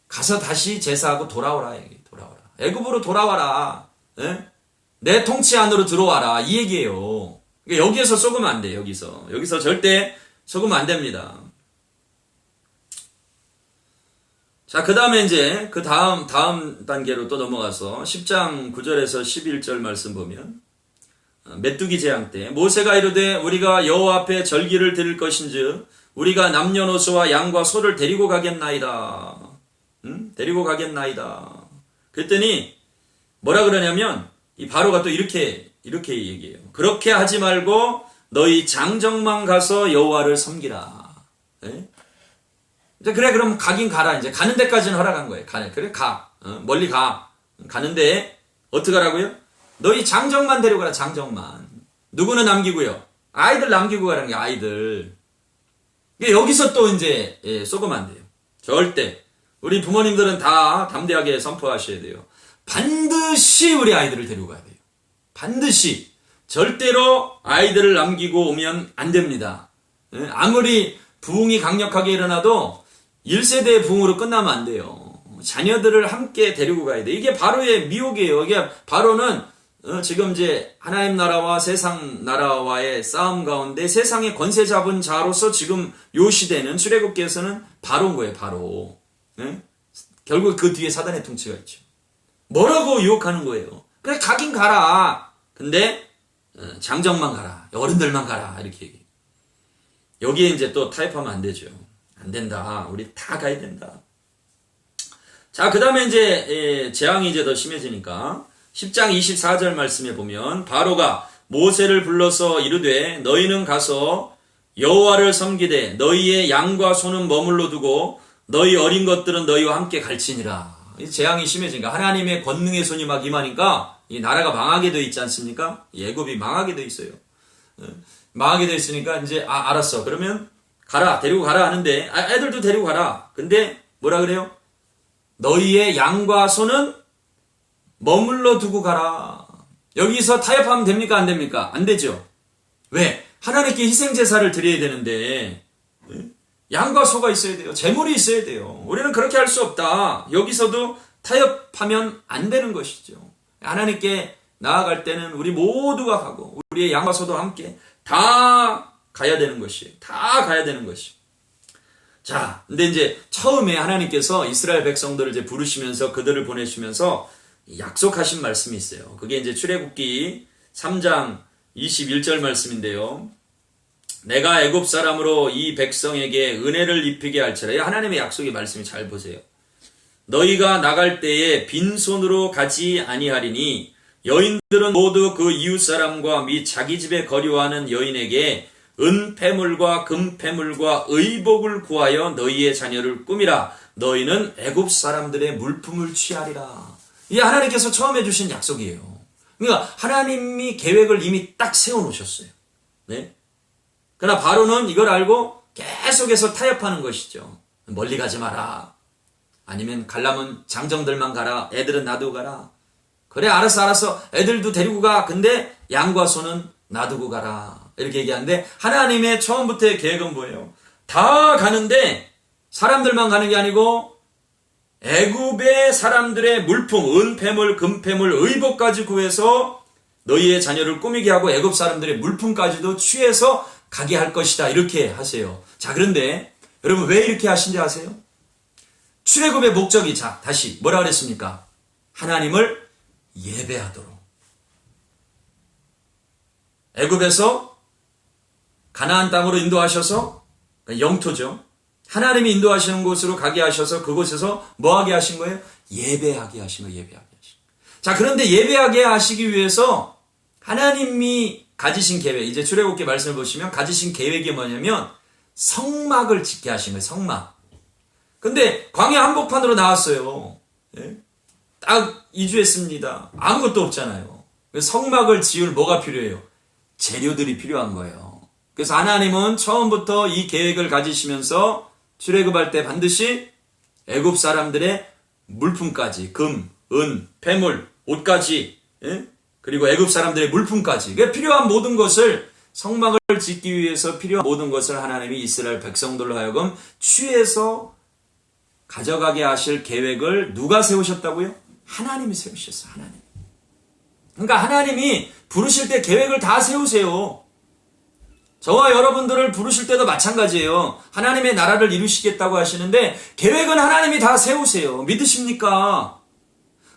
가서 다시 제사하고 돌아오라. 돌아오라. 애굽으로 돌아와라. 예? 내 통치 안으로 들어와라. 이 얘기예요. 여기에서 속으면 안 돼요. 여기서 절대 속으면 안 됩니다. 자, 그 다음에 이제 그 다음 단계로 또 넘어가서 10장 9절에서 11절 말씀 보면 메뚜기 재앙 때 모세가 이르되 우리가 여호와 앞에 절기를 드릴 것인즉 우리가 남녀노소와 양과 소를 데리고 가겠나이다. 데리고 가겠나이다. 그랬더니 뭐라 그러냐면 이 바로가 또 이렇게 얘기해요. 그렇게 하지 말고 너희 장정만 가서 여호와를 섬기라. 네? 이제 그래 그럼 가긴 가라. 이제 가는 데까지는 허락한 거예요. 그래 가. 멀리 가. 가는데 어떻게 하라고요? 너희 장정만 데려가라. 장정만. 누구는 남기고요. 아이들 남기고 가라는 게 아이들. 여기서 또 이제 속으면 안 돼요. 절대. 우리 부모님들은 다 담대하게 선포하셔야 돼요. 반드시 우리 아이들을 데리고 가야 돼요. 반드시. 절대로 아이들을 남기고 오면 안 됩니다. 아무리 부흥이 강력하게 일어나도 1세대의 부흥으로 끝나면 안 돼요. 자녀들을 함께 데리고 가야 돼요. 이게 바로의 미혹이에요. 이게 바로는 지금 이제 하나님 나라와 세상 나라와의 싸움 가운데 세상의 권세 잡은 자로서 지금 요 시대는 출애굽기에서는 바로인 거예요. 바로. 결국 그 뒤에 사단의 통치가 있죠. 뭐라고 유혹하는 거예요? 그래 가긴 가라. 근데 장정만 가라. 어른들만 가라. 이렇게 얘기해요. 여기에 이제 또 타협하면 안 되죠. 안 된다. 우리 다 가야 된다. 자, 그 다음에 이제 재앙이 이제 더 심해지니까 10장 24절 말씀에 보면 바로가 모세를 불러서 이르되 너희는 가서 여호와를 섬기되 너희의 양과 소는 머물러 두고 너희 어린 것들은 너희와 함께 갈지니라. 재앙이 심해지니까 하나님의 권능의 손이 막 임하니까 이 나라가 망하게 되어 있지 않습니까? 애굽이 망하게 되어 있어요. 망하게 되어 있으니까 이제 알았어. 그러면 가라. 데리고 가라 하는데 애들도 데리고 가라. 근데 뭐라 그래요? 너희의 양과 소는 머물러 두고 가라. 여기서 타협하면 됩니까? 안 됩니까? 안 되죠. 왜? 하나님께 희생제사를 드려야 되는데 양과 소가 있어야 돼요. 제물이 있어야 돼요. 우리는 그렇게 할 수 없다. 여기서도 타협하면 안 되는 것이죠. 하나님께 나아갈 때는 우리 모두가 가고 우리의 양과 소도 함께 다 가야 되는 것이에요. 다 가야 되는 것이에요. 자, 근데 이제 처음에 하나님께서 이스라엘 백성들을 이제 부르시면서 그들을 보내시면서 약속하신 말씀이 있어요. 그게 이제 출애굽기 3장 21절 말씀인데요. 내가 애굽 사람으로 이 백성에게 은혜를 입히게 할지라. 하나님의 약속의 말씀이 잘 보세요. 너희가 나갈 때에 빈손으로 가지 아니하리니 여인들은 모두 그 이웃 사람과 및 자기 집에 거류하는 여인에게 은폐물과 금폐물과 의복을 구하여 너희의 자녀를 꾸미라. 너희는 애굽 사람들의 물품을 취하리라. 이게 하나님께서 처음 해주신 약속이에요. 그러니까 하나님이 계획을 이미 딱 세워놓으셨어요. 네? 그러나 바로는 이걸 알고 계속해서 타협하는 것이죠. 멀리 가지 마라. 아니면 가려면 장정들만 가라. 애들은 놔두고 가라. 그래 알았어 애들도 데리고 가. 근데 양과 소는 놔두고 가라. 이렇게 얘기하는데 하나님의 처음부터의 계획은 뭐예요? 다 가는데 사람들만 가는 게 아니고 애굽의 사람들의 물품, 은폐물, 금폐물, 의복까지 구해서 너희의 자녀를 꾸미게 하고 애굽 사람들의 물품까지도 취해서 가게 할 것이다. 이렇게 하세요. 자, 그런데 여러분 왜 이렇게 하신지 아세요? 출애굽의 목적이 다시 뭐라 그랬습니까? 하나님을 예배하도록. 애굽에서 가나안 땅으로 인도하셔서 영토죠. 하나님이 인도하시는 곳으로 가게 하셔서 그곳에서 뭐하게 하신 거예요? 예배하게 하신 거예요. 예배하게 하신 거예요. 자, 그런데 예배하게 하시기 위해서 하나님이 가지신 계획, 이제 출애굽기 말씀을 보시면 가지신 계획이 뭐냐면 성막을 짓게 하신 거예요. 성막. 근데 광야 한복판으로 나왔어요. 예? 딱 2주 했습니다. 아무것도 없잖아요. 성막을 지을 뭐가 필요해요? 재료들이 필요한 거예요. 그래서 하나님은 처음부터 이 계획을 가지시면서 출애굽할 때 반드시 애굽 사람들의 물품까지 금, 은, 폐물, 옷까지 그리고 애굽 사람들의 물품까지 필요한 모든 것을 성막을 짓기 위해서 필요한 모든 것을 하나님이 이스라엘 백성들로 하여금 취해서 가져가게 하실 계획을 누가 세우셨다고요? 하나님이 세우셨어요. 하나님. 그러니까 하나님이 부르실 때 계획을 다 세우세요. 저와 여러분들을 부르실 때도 마찬가지예요. 하나님의 나라를 이루시겠다고 하시는데 계획은 하나님이 다 세우세요. 믿으십니까?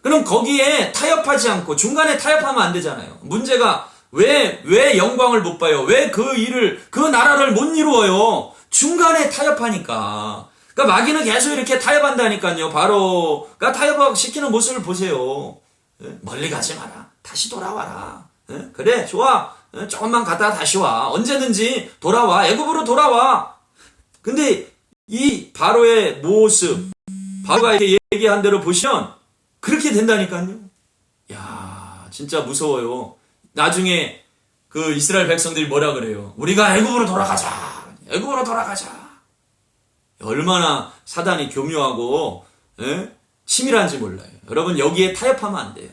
그럼 거기에 타협하지 않고 중간에 타협하면 안 되잖아요. 문제가 왜 영광을 못 봐요? 왜 그 나라를 못 이루어요? 중간에 타협하니까. 그러니까 마귀는 계속 이렇게 타협한다니까요. 바로가 타협시키는 모습을 보세요. 멀리 가지 마라. 다시 돌아와라. 그래 좋아. 조금만 갔다가 다시 와. 언제든지 돌아와. 애굽으로 돌아와. 근데 이 바로의 모습, 바로가 이렇게 얘기한 대로 보시면 그렇게 된다니까요. 야, 진짜 무서워요. 나중에 그 이스라엘 백성들이 뭐라 그래요? 우리가 애굽으로 돌아가자. 애굽으로 돌아가자. 얼마나 사단이 교묘하고 치밀한지 몰라요. 여러분 여기에 타협하면 안 돼요.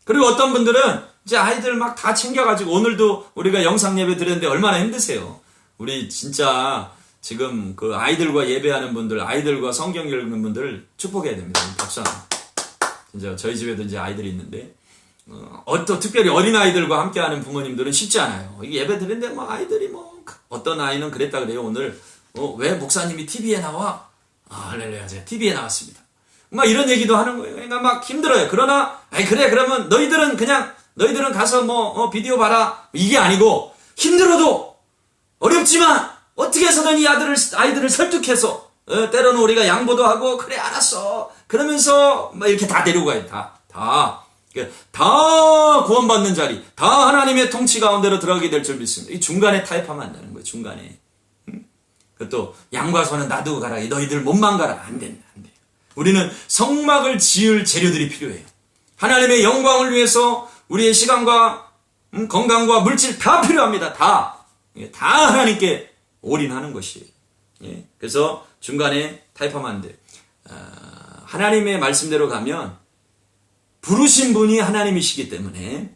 그리고 어떤 분들은 이제 아이들 막 다 챙겨가지고 오늘도 우리가 영상 예배 드렸는데 얼마나 힘드세요. 우리 진짜 지금 그 아이들과 예배하는 분들, 아이들과 성경 읽는 분들 축복해야 됩니다. 박수 하나. 진짜 저희 집에도 이제 아이들이 있는데 특별히 어린 아이들과 함께하는 부모님들은 쉽지 않아요. 예배 드리는데 뭐 아이들이 어떤 아이는 그랬다 그래요. 오늘 왜 목사님이 TV에 나와? 할렐루야, 제가 TV에 나왔습니다. 막 이런 얘기도 하는 거예요. 그러니까 막 힘들어요. 그러나 그래 그러면 너희들은 가서 비디오 봐라. 이게 아니고 힘들어도 어렵지만 어떻게 해서든 이 아이들을 설득해서 때로는 우리가 양보도 하고 그래 알았어. 그러면서 막 이렇게 다 데리고 가요. 다 구원받는 자리, 다 하나님의 통치 가운데로 들어가게 될 줄 믿습니다. 이 중간에 타협하면 안 되는 거예요. 중간에. 또 양과 소는 놔두고 가라. 너희들 몸만 가라. 안 된다. 안 돼요. 우리는 성막을 지을 재료들이 필요해요. 하나님의 영광을 위해서 우리의 시간과 건강과 물질 다 필요합니다. 다 하나님께 올인하는 것이에요. 그래서 중간에 타협하면 안 돼요. 하나님의 말씀대로 가면 부르신 분이 하나님이시기 때문에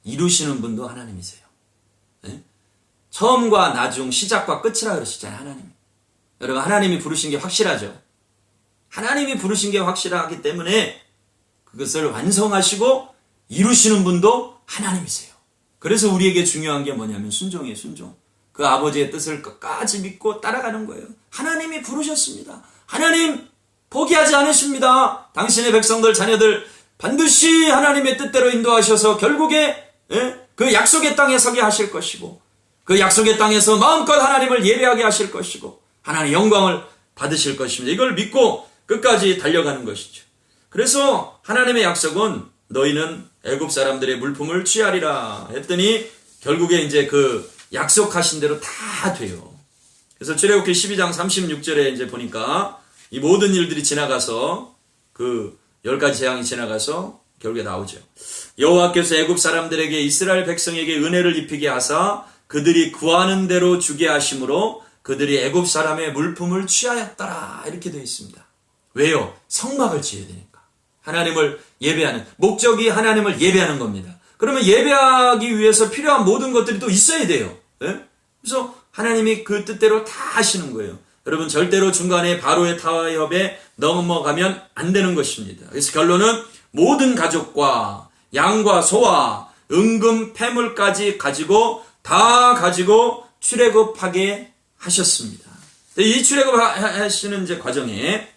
이루시는 분도 하나님이세요. 처음과 나중, 시작과 끝이라 그러시잖아요. 하나님. 여러분 하나님이 부르신 게 확실하죠. 하나님이 부르신 게 확실하기 때문에 그것을 완성하시고 이루시는 분도 하나님이세요. 그래서 우리에게 중요한 게 뭐냐면 순종이에요. 순종. 그 아버지의 뜻을 끝까지 믿고 따라가는 거예요. 하나님이 부르셨습니다. 하나님 포기하지 않으십니다. 당신의 백성들, 자녀들 반드시 하나님의 뜻대로 인도하셔서 결국에 그 약속의 땅에 서게 하실 것이고 그 약속의 땅에서 마음껏 하나님을 예배하게 하실 것이고 하나님의 영광을 받으실 것입니다. 이걸 믿고 끝까지 달려가는 것이죠. 그래서 하나님의 약속은 너희는 애굽 사람들의 물품을 취하리라 했더니 결국에 이제 그 약속하신 대로 다 돼요. 그래서 출애굽기 12장 36절에 이제 보니까 이 모든 일들이 지나가서 그 10가지 재앙이 지나가서 결국에 나오죠. 여호와께서 애굽 사람들에게 이스라엘 백성에게 은혜를 입히게 하사 그들이 구하는 대로 주게 하심으로 그들이 애굽 사람의 물품을 취하였더라. 이렇게 되어 있습니다. 왜요? 성막을 지어야 되니까. 하나님을 예배하는, 목적이 하나님을 예배하는 겁니다. 그러면 예배하기 위해서 필요한 모든 것들이 또 있어야 돼요. 네? 그래서 하나님이 그 뜻대로 다 하시는 거예요. 여러분, 절대로 중간에 바로의 타협에 넘어가면 안 되는 것입니다. 그래서 결론은 모든 가족과 양과 소와 은금 폐물까지 가지고 다 가지고 출애굽하게 하셨습니다. 이 출애굽하시는 이제 과정에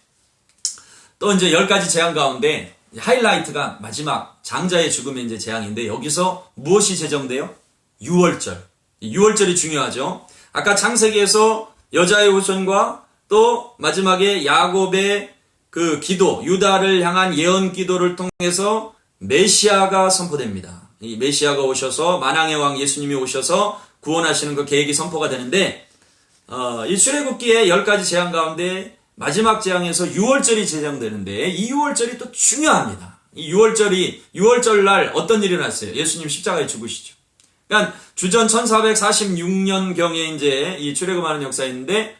또 이제 10가지 재앙 가운데 하이라이트가 마지막 장자의 죽음의 이제 재앙인데, 여기서 무엇이 제정돼요? 유월절. 유월절이 중요하죠. 아까 창세기에서 여자의 후손과 또 마지막에 야곱의 그 기도, 유다를 향한 예언 기도를 통해서 메시아가 선포됩니다. 이 메시아가 오셔서, 만왕의 왕 예수님이 오셔서 구원하시는 그 계획이 선포가 되는데, 이 출애굽기의 10가지 재앙 가운데 마지막 재앙에서 유월절이 제정되는데, 이 유월절이 또 중요합니다. 이 유월절 날 어떤 일이 났어요? 예수님 십자가에 죽으시죠. 그러니까 주전 1446년경에 이제 이 출애굽하는 역사인데,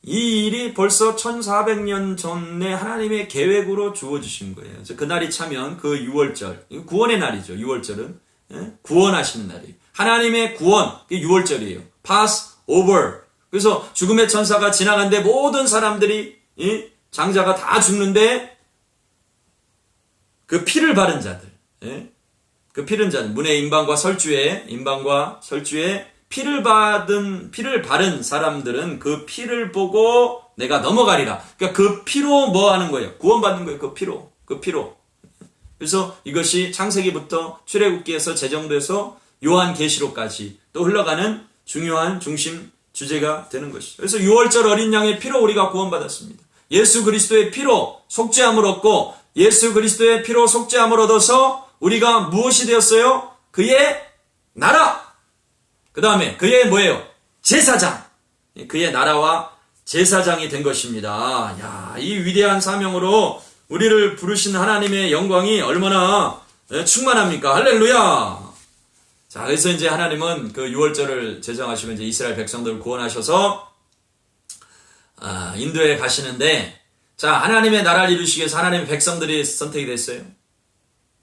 이 일이 벌써 1400년 전에 하나님의 계획으로 주어주신 거예요. 그래서 그날이 차면 그 유월절, 구원의 날이죠. 유월절은 구원하시는 날이에요. 하나님의 구원, 그게 유월절이에요. pass over. 그래서 죽음의 천사가 지나간데 모든 사람들이, 장자가 다 죽는데 그 피를 바른 자들, 그 피를 자들, 문의 임방과 설주에 피를 바른 사람들은 그 피를 보고 내가 넘어가리라. 그러니까 그 피로 뭐 하는 거예요? 구원받는 거예요. 그 피로. 그래서 이것이 창세기부터 출애굽기에서 제정돼서 요한계시록까지 또 흘러가는 중요한 중심 주제가 되는 것이죠. 그래서 유월절 어린 양의 피로 우리가 구원받았습니다. 예수 그리스도의 피로 속죄함을 얻고, 예수 그리스도의 피로 속죄함을 얻어서 우리가 무엇이 되었어요? 그의 나라. 그 다음에 그의 뭐예요? 제사장. 그의 나라와 제사장이 된 것입니다. 야, 이 위대한 사명으로 우리를 부르신 하나님의 영광이 얼마나 충만합니까? 할렐루야. 자, 그래서 이제 하나님은 그 유월절을 제정하시고 이제 이스라엘 백성들을 구원하셔서 인도에 가시는데, 자, 하나님의 나라를 이루시기 위해서 하나님의 백성들이 선택이 됐어요.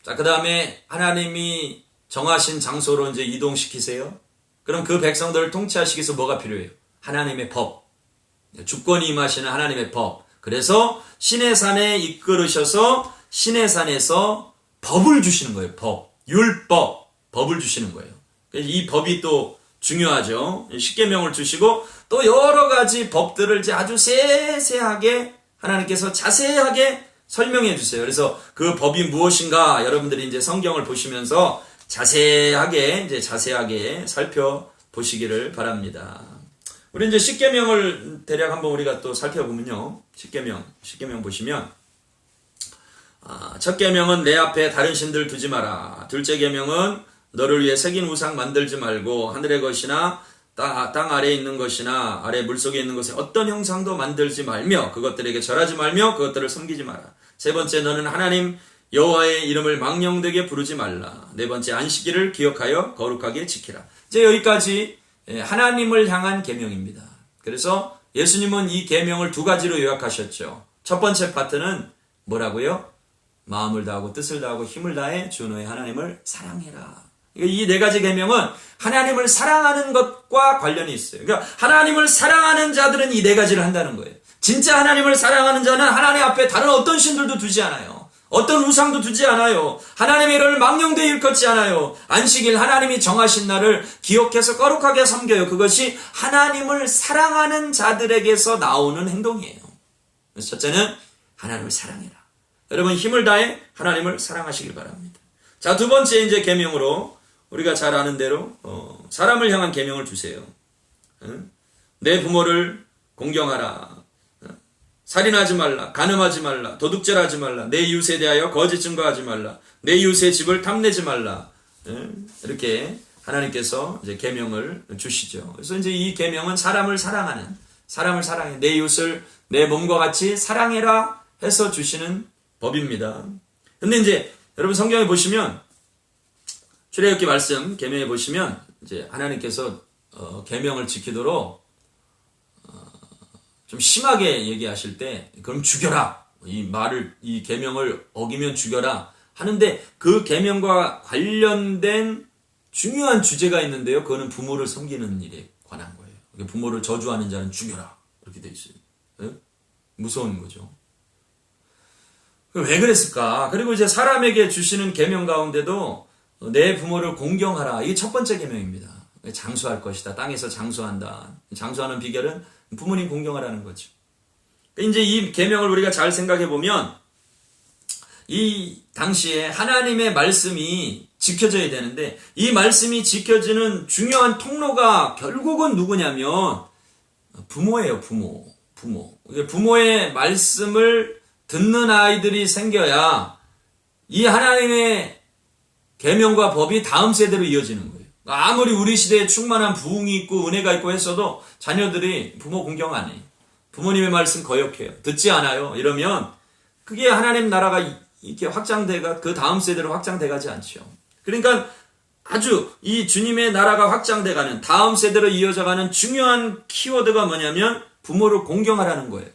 자, 그 다음에 하나님이 정하신 장소로 이제 이동시키세요. 그럼 그 백성들을 통치하시기 위해서 뭐가 필요해요? 하나님의 법. 주권이 임하시는 하나님의 법. 그래서 시내산에 이끌으셔서 시내산에서 법을 주시는 거예요. 법. 율법. 법을 주시는 거예요. 이 법이 또 중요하죠. 십계명을 주시고 또 여러 가지 법들을 이제 아주 세세하게 하나님께서 자세하게 설명해 주세요. 그래서 그 법이 무엇인가 여러분들이 이제 성경을 보시면서 자세하게 살펴보시기를 바랍니다. 우리 이제 십계명을 대략 한번 우리가 또 살펴보면요. 십계명 보시면, 첫 계명은 내 앞에 다른 신들 두지 마라. 둘째 계명은 너를 위해 새긴 우상 만들지 말고 하늘의 것이나 땅 아래에 있는 것이나 아래 물속에 있는 것에 어떤 형상도 만들지 말며 그것들에게 절하지 말며 그것들을 섬기지 마라. 세 번째, 너는 하나님 여호와의 이름을 망령되게 부르지 말라. 네 번째, 안식일을 기억하여 거룩하게 지키라. 이제 여기까지 하나님을 향한 계명입니다. 그래서 예수님은 이 계명을 두 가지로 요약하셨죠. 첫 번째 파트는 뭐라고요? 마음을 다하고 뜻을 다하고 힘을 다해 주 너의 하나님을 사랑해라. 이 네 가지 계명은 하나님을 사랑하는 것과 관련이 있어요. 그러니까 하나님을 사랑하는 자들은 이 네 가지를 한다는 거예요. 진짜 하나님을 사랑하는 자는 하나님 앞에 다른 어떤 신들도 두지 않아요. 어떤 우상도 두지 않아요. 하나님의 이름을 망령되이 일컫지 않아요. 안식일 하나님이 정하신 날을 기억해서 거룩하게 섬겨요. 그것이 하나님을 사랑하는 자들에게서 나오는 행동이에요. 그래서 첫째는 하나님을 사랑해라. 여러분 힘을 다해 하나님을 사랑하시길 바랍니다. 자, 두 번째 이제 계명으로 우리가 잘 아는 대로 사람을 향한 계명을 주세요. 내 부모를 공경하라. 살인하지 말라. 간음하지 말라. 도둑질하지 말라. 내 이웃에 대하여 거짓 증거하지 말라. 내 이웃의 집을 탐내지 말라. 이렇게 하나님께서 이제 계명을 주시죠. 그래서 이제 이 계명은 사람을 사랑해. 내 이웃을 내 몸과 같이 사랑해라 해서 주시는 법입니다. 근데 이제 여러분 성경에 보시면 출애굽기 말씀 계명에 보시면 이제 하나님께서 계명을 지키도록 좀 심하게 얘기하실 때 그럼 죽여라. 이 계명을 어기면 죽여라 하는데 그 계명과 관련된 중요한 주제가 있는데요. 그거는 부모를 섬기는 일에 관한 거예요. 부모를 저주하는 자는 죽여라. 이렇게 돼 있어요. 네? 무서운 거죠. 왜 그랬을까? 그리고 이제 사람에게 주시는 계명 가운데도 내 부모를 공경하라. 이게 첫 번째 계명입니다. 장수할 것이다. 땅에서 장수한다. 장수하는 비결은 부모님 공경하라는 거죠. 이제 이 계명을 우리가 잘 생각해 보면 이 당시에 하나님의 말씀이 지켜져야 되는데 이 말씀이 지켜지는 중요한 통로가 결국은 누구냐면 부모예요. 부모. 부모의 말씀을 듣는 아이들이 생겨야 이 하나님의 계명과 법이 다음 세대로 이어지는 거예요. 아무리 우리 시대에 충만한 부흥이 있고 은혜가 있고 했어도 자녀들이 부모 공경 안 해요. 부모님의 말씀 거역해요. 듣지 않아요. 이러면 그게 하나님 나라가 이렇게 확장돼가 그 다음 세대로 확장돼가지 않죠. 그러니까 아주 이 주님의 나라가 확장돼가는 다음 세대로 이어져가는 중요한 키워드가 뭐냐면 부모를 공경하라는 거예요.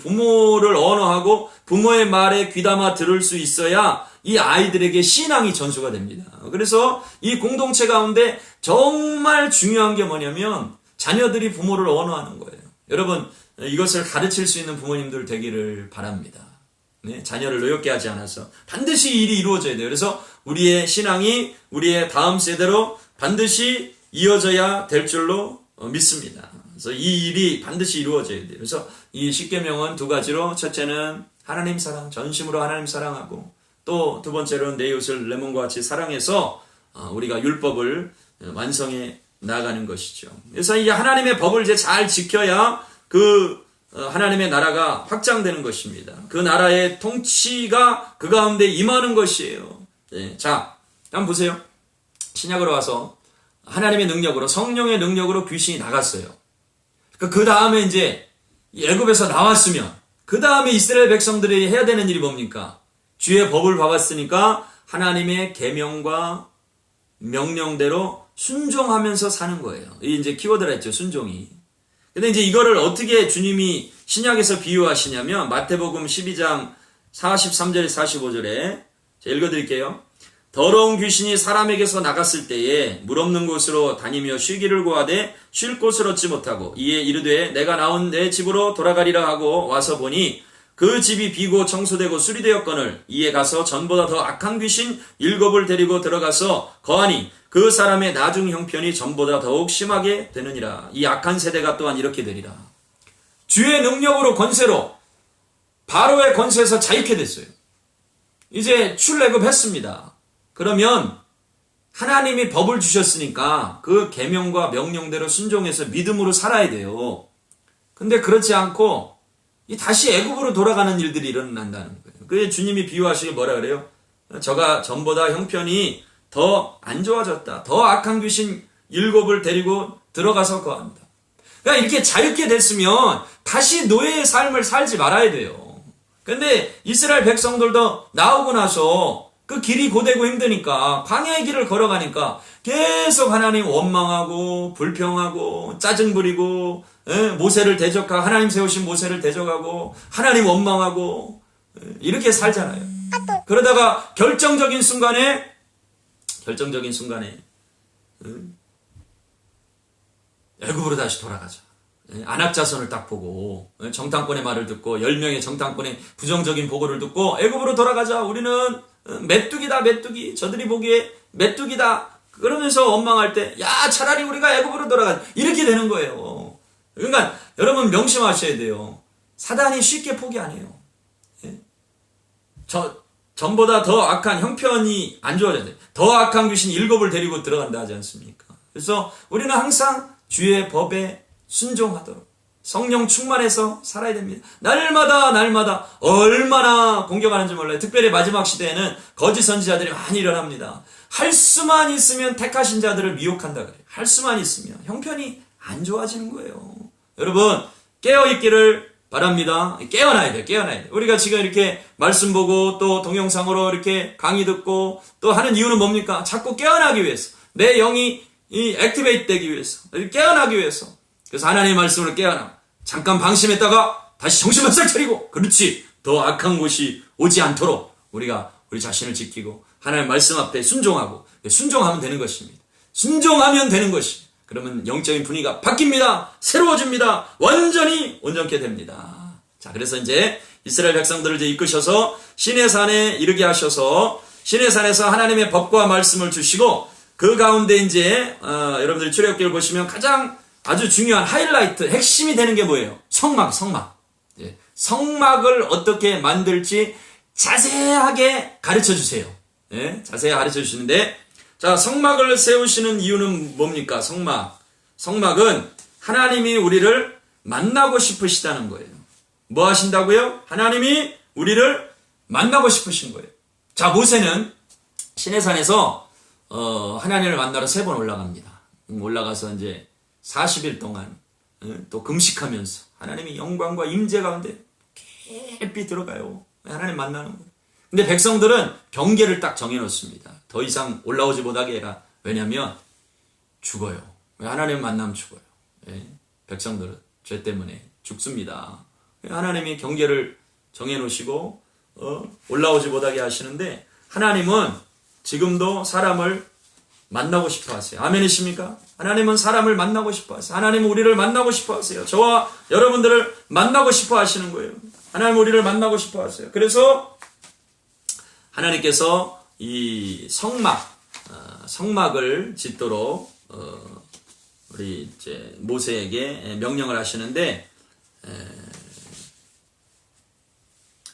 부모를 언어하고 부모의 말에 귀담아 들을 수 있어야 이 아이들에게 신앙이 전수가 됩니다. 그래서 이 공동체 가운데 정말 중요한 게 뭐냐면 자녀들이 부모를 언어하는 거예요. 여러분 이것을 가르칠 수 있는 부모님들 되기를 바랍니다. 네, 자녀를 노엽게 하지 않아서 반드시 일이 이루어져야 돼요. 그래서 우리의 신앙이 우리의 다음 세대로 반드시 이어져야 될 줄로 믿습니다. 그래서 이 일이 반드시 이루어져야 돼요. 그래서 이 십계명은 두 가지로 첫째는 하나님 사랑, 전심으로 하나님 사랑하고 또 두 번째로는 내 이웃을 내 몸과 같이 사랑해서 우리가 율법을 완성해 나가는 것이죠. 그래서 이 하나님의 법을 이제 잘 지켜야 그 하나님의 나라가 확장되는 것입니다. 그 나라의 통치가 그 가운데 임하는 것이에요. 네, 자, 한번 보세요. 신약으로 와서 하나님의 능력으로 성령의 능력으로 귀신이 나갔어요. 그 다음에 이제 애굽에서 나왔으면 그 다음에 이스라엘 백성들이 해야 되는 일이 뭡니까? 주의 법을 받았으니까 하나님의 계명과 명령대로 순종하면서 사는 거예요. 이게 이제 키워드라 했죠. 순종이. 근데 이제 이거를 어떻게 주님이 신약에서 비유하시냐면 마태복음 12장 43절 45절에 제가 읽어드릴게요. 더러운 귀신이 사람에게서 나갔을 때에 물 없는 곳으로 다니며 쉬기를 구하되 쉴 곳을 얻지 못하고 이에 이르되 내가 나온 내 집으로 돌아가리라 하고 와서 보니 그 집이 비고 청소되고 수리되었거늘 이에 가서 전보다 더 악한 귀신 7을 데리고 들어가서 거하니 그 사람의 나중 형편이 전보다 더욱 심하게 되느니라. 이 악한 세대가 또한 이렇게 되리라. 주의 능력으로 권세로 바로의 권세에서 자유케 됐어요. 이제 출애굽했습니다. 그러면 하나님이 법을 주셨으니까 그 계명과 명령대로 순종해서 믿음으로 살아야 돼요. 근데 그렇지 않고 다시 애굽으로 돌아가는 일들이 일어난다는 거예요. 그게 주님이 비유하시기 뭐라 그래요? 저가 전보다 형편이 더 안 좋아졌다. 더 악한 귀신 7을 데리고 들어가서 거한다. 그러니까 이렇게 자유케 됐으면 다시 노예의 삶을 살지 말아야 돼요. 근데 이스라엘 백성들도 나오고 나서 그 길이 고되고 힘드니까 광야의 길을 걸어가니까 계속 하나님 원망하고 불평하고 짜증 부리고 모세를 대적하고 하나님 세우신 모세를 대적하고 하나님 원망하고 이렇게 살잖아요. 그러다가 결정적인 순간에 애굽으로 다시 돌아가자. 안악자손을 딱 보고 정탐꾼의 말을 듣고 10명의 정탐꾼의 부정적인 보고를 듣고 애굽으로 돌아가자. 우리는 메뚜기다 메뚜기. 저들이 보기에 메뚜기다. 그러면서 원망할 때 야 차라리 우리가 애굽으로 돌아가자. 이렇게 되는 거예요. 그러니까 여러분 명심하셔야 돼요. 사단이 쉽게 포기 안 해요. 전보다 더 악한 형편이 안 좋아져야 돼요. 더 악한 귀신 7을 데리고 들어간다 하지 않습니까? 그래서 우리는 항상 주의 법에 순종하도록 성령 충만해서 살아야 됩니다. 날마다 얼마나 공격하는지 몰라요. 특별히 마지막 시대에는 거짓 선지자들이 많이 일어납니다. 할 수만 있으면 택하신 자들을 미혹한다 그래요. 할 수만 있으면 형편이 안 좋아지는 거예요. 여러분 깨어있기를 바랍니다. 깨어나야 돼요. 깨어나야 돼요. 우리가 지금 이렇게 말씀 보고 또 동영상으로 이렇게 강의 듣고 또 하는 이유는 뭡니까? 자꾸 깨어나기 위해서. 내 영이 이 액티베이트 되기 위해서. 깨어나기 위해서. 그래서 하나님의 말씀으로 깨어나. 잠깐 방심했다가 다시 정신 바짝 차리고. 그렇지. 더 악한 곳이 오지 않도록 우리가 우리 자신을 지키고 하나님의 말씀 앞에 순종하고 순종하면 되는 것입니다. 순종하면 되는 것이. 그러면 영적인 분위기가 바뀝니다. 새로워집니다. 완전히 온전케 됩니다. 자, 그래서 이제 이스라엘 백성들을 이제 이끄셔서 시내산에 이르게 하셔서 시내산에서 하나님의 법과 말씀을 주시고 그 가운데 이제 여러분들이 출애굽기를 보시면 가장 아주 중요한 하이라이트, 핵심이 되는 게 뭐예요? 성막. 예, 성막을 어떻게 만들지 자세하게 가르쳐 주세요. 예, 자세히 가르쳐 주시는데, 자, 성막을 세우시는 이유는 뭡니까? 성막은 하나님이 우리를 만나고 싶으시다는 거예요. 뭐 하신다고요? 하나님이 우리를 만나고 싶으신 거예요. 자, 모세는 시내산에서 하나님을 만나러 3번 올라갑니다. 올라가서 이제 40일 동안 또 금식하면서 하나님의 영광과 임재 가운데 깊이 들어가요. 하나님 만나는 거예요. 근데 백성들은 경계를 딱 정해놓습니다. 더 이상 올라오지 못하게 해라. 왜냐하면 죽어요. 하나님 만나면 죽어요. 예? 백성들은 죄 때문에 죽습니다. 하나님이 경계를 정해놓으시고 올라오지 못하게 하시는데 하나님은 지금도 사람을 만나고 싶어 하세요. 아멘이십니까? 하나님은 사람을 만나고 싶어 하세요. 하나님은 우리를 만나고 싶어 하세요. 저와 여러분들을 만나고 싶어 하시는 거예요. 하나님은 우리를 만나고 싶어 하세요. 그래서 하나님께서 이 성막을 짓도록 우리 이제 모세에게 명령을 하시는데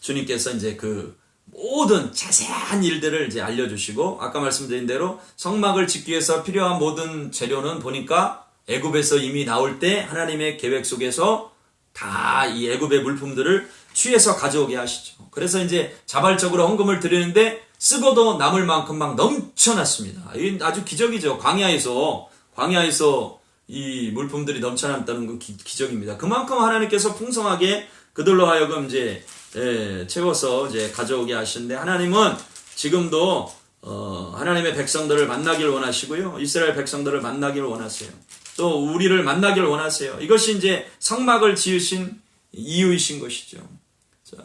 주님께서 이제 그 모든 자세한 일들을 이제 알려주시고 아까 말씀드린 대로 성막을 짓기 위해서 필요한 모든 재료는 보니까 애굽에서 이미 나올 때 하나님의 계획 속에서 다 이 애굽의 물품들을 취해서 가져오게 하시죠. 그래서 이제 자발적으로 헌금을 드리는데 쓰고도 남을 만큼 막 넘쳐났습니다. 이게 아주 기적이죠. 광야에서 이 물품들이 넘쳐났다는 건 기적입니다. 그만큼 하나님께서 풍성하게 그들로 하여금 이제 채워서 이제 가져오게 하시는데 하나님은 지금도 하나님의 백성들을 만나길 원하시고요. 이스라엘 백성들을 만나길 원하세요. 또 우리를 만나길 원하세요. 이것이 이제 성막을 지으신 이유이신 것이죠. 자,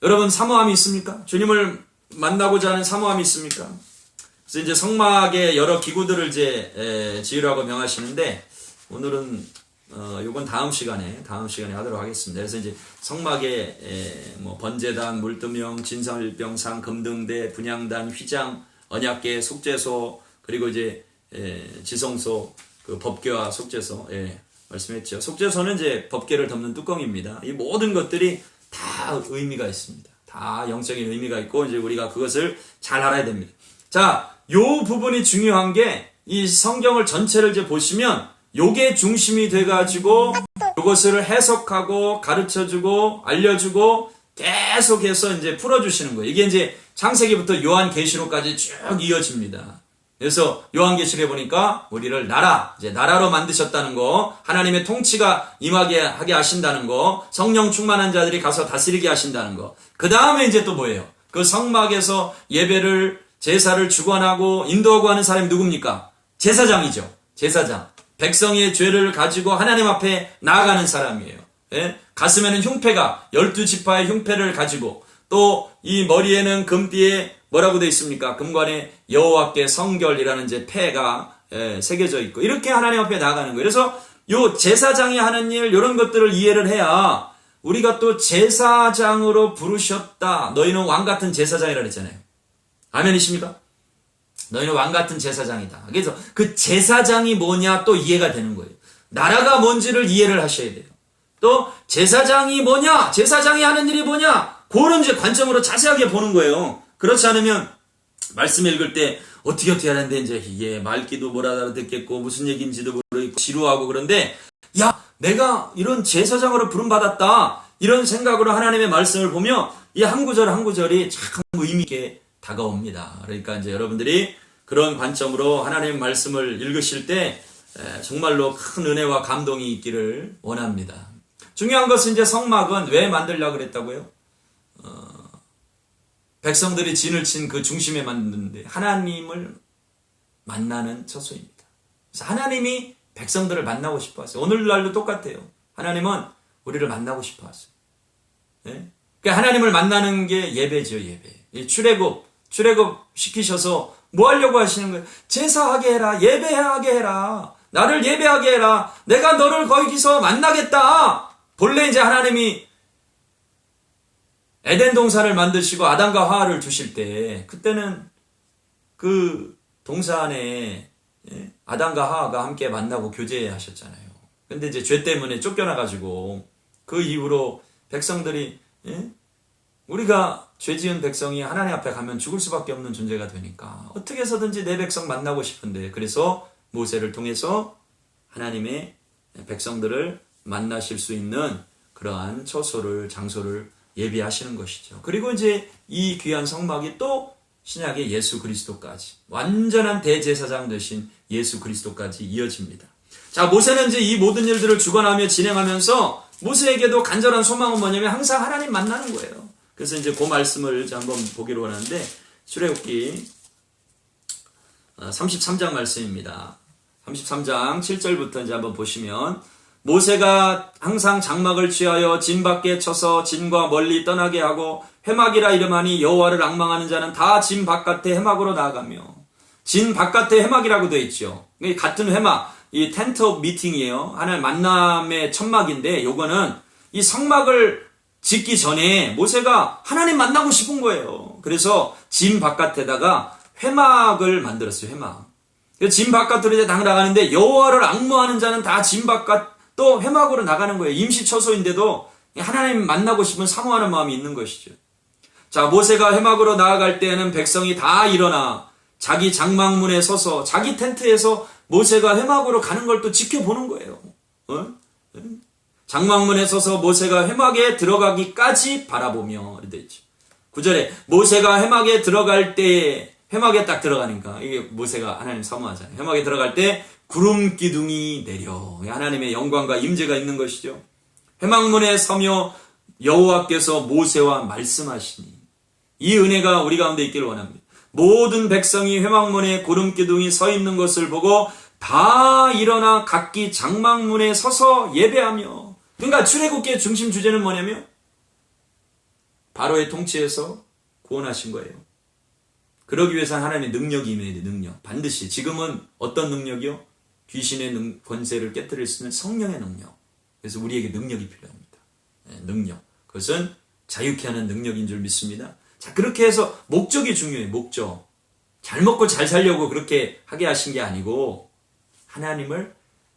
여러분 사모함이 있습니까? 주님을 만나고자 하는 사모함이 있습니까? 그래서 이제 성막에 여러 기구들을 이제 지으라고 명하시는데 오늘은 요건 다음 시간에 하도록 하겠습니다. 그래서 이제 성막에 뭐 번제단, 물두명, 진설병상, 금등대, 분향단, 휘장, 언약궤, 속죄소, 그리고 이제 지성소, 그 법궤와 속죄소, 말씀했죠. 속죄소는 이제 법궤를 덮는 뚜껑입니다. 이 모든 것들이 다 의미가 있습니다. 다 영적인 의미가 있고 이제 우리가 그것을 잘 알아야 됩니다. 자, 요 부분이 중요한 게 이 성경을 전체를 이제 보시면 요게 중심이 돼가지고 요것을 해석하고 가르쳐주고 알려주고 계속해서 이제 풀어주시는 거예요. 이게 이제 창세기부터 요한계시록까지 쭉 이어집니다. 그래서 요한계시록에 보니까 우리를 나라로 만드셨다는 거, 하나님의 통치가 임하게 하게 하신다는 거, 성령 충만한 자들이 가서 다스리게 하신다는 거. 그 다음에 이제 또 뭐예요? 그 성막에서 제사를 주관하고 인도하고 하는 사람이 누굽니까? 제사장이죠. 제사장. 백성의 죄를 가지고 하나님 앞에 나아가는 사람이에요. 예? 가슴에는 흉패가 12지파의 흉패를 가지고 또 이 머리에는 금띠에 뭐라고 되어 있습니까? 금관에 여호와께 성결이라는 이제 패가 새겨져 있고 이렇게 하나님 앞에 나아가는 거예요. 그래서 요 제사장이 하는 일 이런 것들을 이해를 해야 우리가 또 제사장으로 부르셨다. 너희는 왕같은 제사장이라 그랬잖아요. 아멘이십니까? 너희는 왕같은 제사장이다. 그래서 그 제사장이 뭐냐 또 이해가 되는 거예요. 나라가 뭔지를 이해를 하셔야 돼요. 또 제사장이 뭐냐, 제사장이 하는 일이 뭐냐, 그런 이제 관점으로 자세하게 보는 거예요. 그렇지 않으면 말씀 읽을 때 어떻게 하는데 이제 이게 말귀도 못 알아듣겠고 무슨 얘기인지도 모르겠고 지루하고 그런데 야, 내가 이런 제사장으로 부름받았다 이런 생각으로 하나님의 말씀을 보면 이 한 구절 한 구절이 참 의미 있게 다가옵니다. 그러니까 이제 여러분들이 그런 관점으로 하나님의 말씀을 읽으실 때 정말로 큰 은혜와 감동이 있기를 원합니다. 중요한 것은 이제 성막은 왜 만들려고 그랬다고요? 백성들이 진을 친 그 중심에 만드는데 하나님을 만나는 처소입니다. 그래서 하나님이 백성들을 만나고 싶어 하세요. 오늘날도 똑같아요. 하나님은 우리를 만나고 싶어 하세요. 네? 그러니까 하나님을 만나는 게 예배죠, 예배. 출애굽 시키셔서 뭐 하려고 하시는 거예요? 제사하게 해라, 예배하게 해라, 나를 예배하게 해라, 내가 너를 거기서 만나겠다. 본래 이제 하나님이 에덴 동산을 만드시고 아담과 하와를 두실 때, 그때는 그 동산에 아담과 하와가 함께 만나고 교제하셨잖아요. 근데 이제 죄 때문에 쫓겨나가지고 그 이후로 백성들이, 우리가 죄 지은 백성이 하나님 앞에 가면 죽을 수밖에 없는 존재가 되니까 어떻게 해서든지 내 백성 만나고 싶은데, 그래서 모세를 통해서 하나님의 백성들을 만나실 수 있는 그러한 처소를, 장소를 예비하시는 것이죠. 그리고 이제 이 귀한 성막이 또 신약의 예수 그리스도까지, 완전한 대제사장 되신 예수 그리스도까지 이어집니다. 자, 모세는 이제 이 모든 일들을 주관하며 진행하면서 모세에게도 간절한 소망은 뭐냐면 항상 하나님 만나는 거예요. 그래서 이제 그 말씀을 한번 보기로 하는데, 출애굽기 33장 말씀입니다. 33장 7절부터 이제 한번 보시면, 모세가 항상 장막을 취하여 진 밖에 쳐서 진과 멀리 떠나게 하고 회막이라 이름하니 여호와를 앙망하는 자는 다 진 바깥에 회막으로 나아가며, 진 바깥에 회막이라고 되어 있죠. 같은 회막, 이 텐트 오브 미팅이에요. 하나님 만남의 천막인데, 요거는 이 성막을 짓기 전에 모세가 하나님 만나고 싶은 거예요. 그래서 진 바깥에다가 회막을 만들었어요. 회막. 진 바깥으로 이제 나가는데, 여호와를 앙모하는 자는 다 진 바깥 또 회막으로 나가는 거예요. 임시처소인데도 하나님 만나고 싶은 사모하는 마음이 있는 것이죠. 자, 모세가 회막으로 나아갈 때에는 백성이 다 일어나 자기 장막문에 서서 자기 텐트에서 모세가 회막으로 가는 걸 또 지켜보는 거예요. 장막문에 서서 모세가 회막에 들어가기까지 바라보며, 이렇게 있죠. 9절에 모세가 회막에 들어갈 때, 회막에 딱 들어가니까 이게 모세가 하나님 사모하잖아요. 회막에 들어갈 때 구름 기둥이 내려, 하나님의 영광과 임재가 있는 것이죠. 회막문에 서며 여호와께서 모세와 말씀하시니, 이 은혜가 우리 가운데 있기를 원합니다. 모든 백성이 회막문에 구름 기둥이 서 있는 것을 보고 다 일어나 각기 장막문에 서서 예배하며. 그러니까 출애굽기의 중심 주제는 뭐냐면 바로의 통치에서 구원하신 거예요. 그러기 위해서는 하나님의 능력이 임해야 돼. 능력. 반드시. 지금은 어떤 능력이요? 귀신의 권세를 깨뜨릴 수 있는 성령의 능력. 그래서 우리에게 능력이 필요합니다. 능력. 그것은 자유케 하는 능력인 줄 믿습니다. 자, 그렇게 해서 목적이 중요해요. 목적. 잘 먹고 잘 살려고 그렇게 하게 하신 게 아니고 하나님을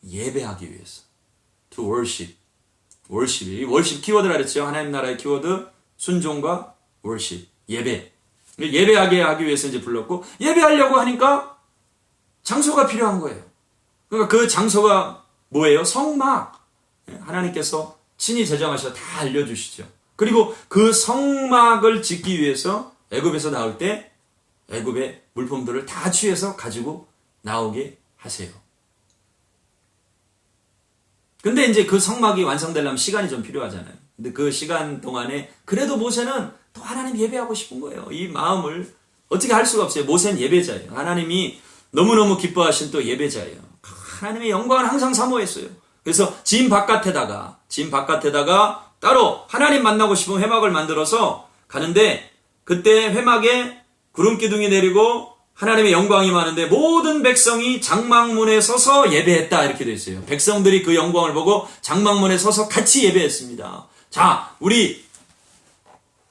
예배하기 위해서. To worship. worship. 이 worship 키워드라 그랬죠. 하나님 나라의 키워드 순종과 worship. 예배. 예배하게 하기 위해서 이제 불렀고, 예배하려고 하니까 장소가 필요한 거예요. 그러니까 그 장소가 뭐예요? 성막. 하나님께서 친히 제정하셔서 다 알려주시죠. 그리고 그 성막을 짓기 위해서 애굽에서 나올 때 애굽의 물품들을 다 취해서 가지고 나오게 하세요. 근데 이제 그 성막이 완성되려면 시간이 좀 필요하잖아요. 근데 그 시간 동안에 그래도 모세는 또 하나님 예배하고 싶은 거예요. 이 마음을 어떻게 할 수가 없어요. 모세는 예배자예요. 하나님이 너무너무 기뻐하신 또 예배자예요. 하나님의 영광을 항상 사모했어요. 그래서 진 바깥에다가 따로 하나님 만나고 싶은 회막을 만들어서 가는데, 그때 회막에 구름기둥이 내리고 하나님의 영광이 많은데 모든 백성이 장막문에 서서 예배했다, 이렇게 되어 있어요. 백성들이 그 영광을 보고 장막문에 서서 같이 예배했습니다. 자, 우리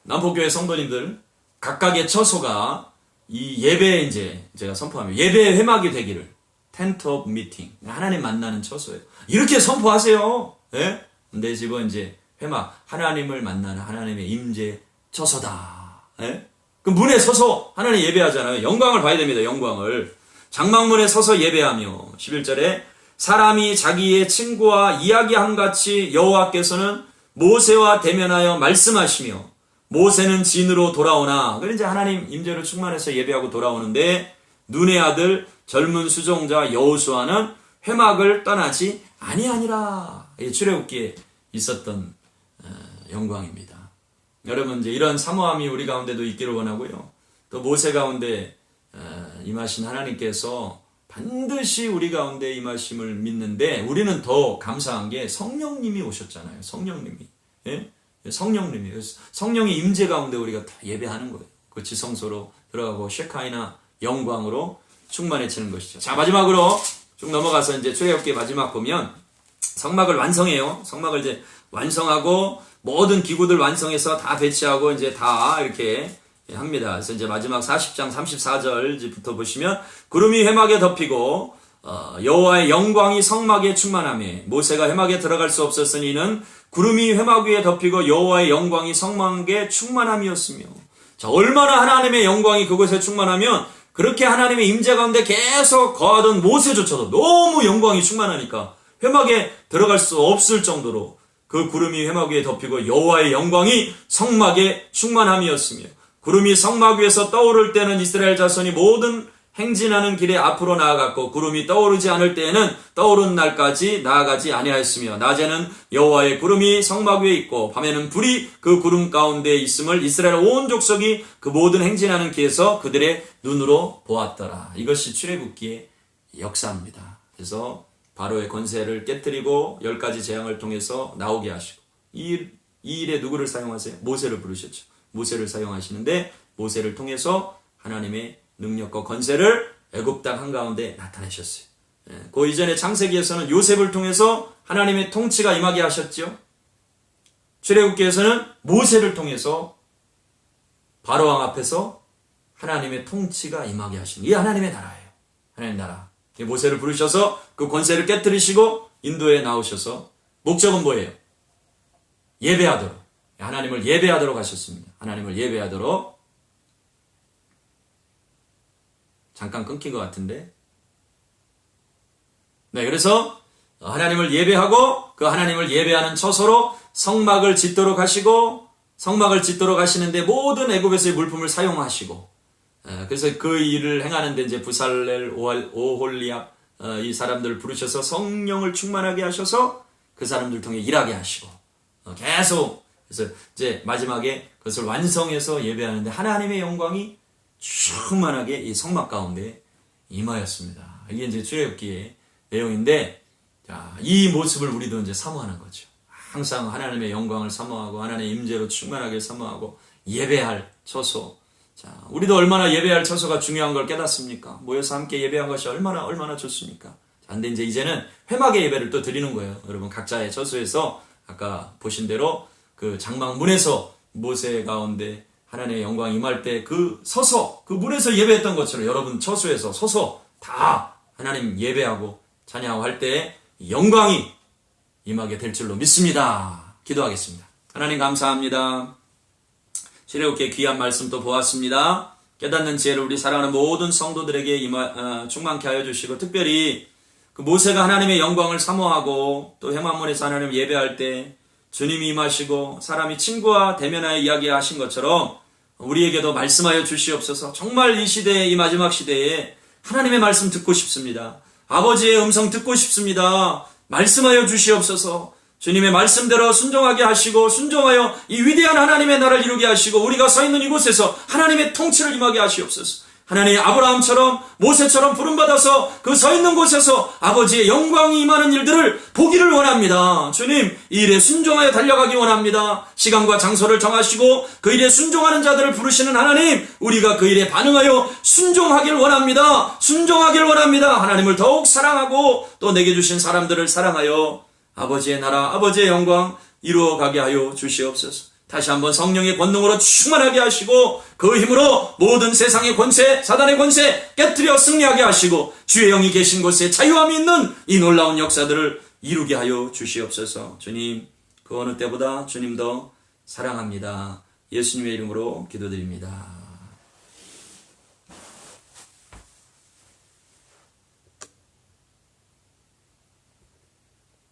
남포교회 성도님들 각각의 처소가 이 예배에 이제 제가 선포하면 예배의 회막이 되기를, 텐트 오브 미팅, 하나님 만나는 처소예요. 이렇게 선포하세요. 예? 내 집은 이제 회막, 하나님을 만나는 하나님의 임재 처소다. 예? 그 문에 서서 하나님 예배하잖아요. 영광을 봐야 됩니다. 영광을. 장막문에 서서 예배하며, 11절에 사람이 자기의 친구와 이야기한 같이 여호와께서는 모세와 대면하여 말씀하시며, 모세는 진으로 돌아오나, 그래 이제 하나님 임재로 충만해서 예배하고 돌아오는데, 눈의 아들 젊은 수종자 여호수아는 회막을 떠나지 아니하니라. 출애굽기에 있었던 영광입니다. 여러분 이제 이런 사모함이 우리 가운데도 있기를 원하고요. 또 모세 가운데 임하신 하나님께서 반드시 우리 가운데 임하심을 믿는데 우리는 더 감사한 게 성령님이 오셨잖아요. 성령님이. 예? 성령님이. 성령의 임재 가운데 우리가 다 예배하는 거예요. 그 지성소로 들어가고 쉐카이나 영광으로 충만해지는 것이죠. 자, 마지막으로 쭉 넘어가서 이제 출애굽기 마지막 보면 성막을 완성해요. 성막을 이제 완성하고 모든 기구들 완성해서 다 배치하고 이제 다 이렇게 합니다. 그래서 이제 마지막 40장 34절부터 보시면 구름이 회막에 덮이고 여호와의 영광이 성막에 충만하며 모세가 회막에 들어갈 수 없었으니 이는 구름이 회막 위에 덮이고 여호와의 영광이 성막에 충만함이었으며. 자, 얼마나 하나님의 영광이 그곳에 충만하면 그렇게 하나님의 임재 가운데 계속 거하던 모세조차도 너무 영광이 충만하니까 회막에 들어갈 수 없을 정도로 그 구름이 회막 위에 덮이고 여호와의 영광이 성막에 충만함이었으며 구름이 성막 위에서 떠오를 때는 이스라엘 자손이 모든 행진하는 길에 앞으로 나아갔고 구름이 떠오르지 않을 때에는 떠오른 날까지 나아가지 아니하였으며 낮에는 여호와의 구름이 성막 위에 있고 밤에는 불이 그 구름 가운데 있음을 이스라엘 온 족속이 그 모든 행진하는 길에서 그들의 눈으로 보았더라. 이것이 출애굽기의 역사입니다. 그래서 바로의 권세를 깨뜨리고 10가지 재앙을 통해서 나오게 하시고 이 일에 누구를 사용하세요? 모세를 부르셨죠. 모세를 사용하시는데 모세를 통해서 하나님의 능력과 권세를 애굽 땅 한가운데 나타내셨어요. 그 이전에 창세기에서는 요셉을 통해서 하나님의 통치가 임하게 하셨죠. 출애굽기에서는 모세를 통해서 바로왕 앞에서 하나님의 통치가 임하게 하신 이게 하나님의 나라예요. 하나님 나라. 모세를 부르셔서 그 권세를 깨뜨리시고 인도에 나오셔서 목적은 뭐예요? 예배하도록. 하나님을 예배하도록 하셨습니다. 하나님을 예배하도록. 잠깐 끊긴 것 같은데. 네, 그래서 하나님을 예배하고 그 하나님을 예배하는 처소로 성막을 짓도록 하시고 성막을 짓도록 하시는데 모든 애굽에서의 물품을 사용하시고 그래서 그 일을 행하는데 이제 부살렐, 오홀리압 이 사람들을 부르셔서 성령을 충만하게 하셔서 그 사람들 통해 일하게 하시고 계속 그래서 이제 마지막에 그것을 완성해서 예배하는데 하나님의 영광이 충만하게 이 성막 가운데 임하였습니다. 이게 이제 출애굽기의 내용인데 자, 이 모습을 우리도 이제 사모하는 거죠. 항상 하나님의 영광을 사모하고 하나님의 임재로 충만하게 사모하고 예배할 처소. 자, 우리도 얼마나 예배할 처소가 중요한 걸 깨닫습니까? 모여서 함께 예배한 것이 얼마나 좋습니까? 자, 근데 이제는 회막의 예배를 또 드리는 거예요. 여러분 각자의 처소에서 아까 보신 대로 그 장막문에서 모세 가운데 하나님의 영광이 임할 때 그 서서 그 문에서 예배했던 것처럼 여러분 처소에서 서서 다 하나님 예배하고 찬양하고 할 때 영광이 임하게 될 줄로 믿습니다. 기도하겠습니다. 하나님 감사합니다. 출애굽기의 귀한 말씀 또 보았습니다. 깨닫는 지혜를 우리 사랑하는 모든 성도들에게 충만케 하여 주시고 특별히 그 모세가 하나님의 영광을 사모하고 또 회막문에서 하나님 예배할 때 주님이 임하시고 사람이 친구와 대면하여 이야기하신 것처럼 우리에게도 말씀하여 주시옵소서. 정말 이 시대에 이 마지막 시대에 하나님의 말씀 듣고 싶습니다. 아버지의 음성 듣고 싶습니다. 말씀하여 주시옵소서. 주님의 말씀대로 순종하게 하시고 순종하여 이 위대한 하나님의 나라를 이루게 하시고 우리가 서 있는 이곳에서 하나님의 통치를 임하게 하시옵소서. 하나님 아브라함처럼 모세처럼 부름받아서 그 서 있는 곳에서 아버지의 영광이 임하는 일들을 보기를 원합니다. 주님 이 일에 순종하여 달려가기 원합니다. 시간과 장소를 정하시고 그 일에 순종하는 자들을 부르시는 하나님 우리가 그 일에 반응하여 순종하길 원합니다. 순종하길 원합니다. 하나님을 더욱 사랑하고 또 내게 주신 사람들을 사랑하여 아버지의 나라 아버지의 영광 이루어가게 하여 주시옵소서. 다시 한번 성령의 권능으로 충만하게 하시고 그 힘으로 모든 세상의 권세, 사단의 권세 깨뜨려 승리하게 하시고 주의 영이 계신 곳에 자유함이 있는 이 놀라운 역사들을 이루게 하여 주시옵소서. 주님, 그 어느 때보다 주님 더 사랑합니다. 예수님의 이름으로 기도드립니다.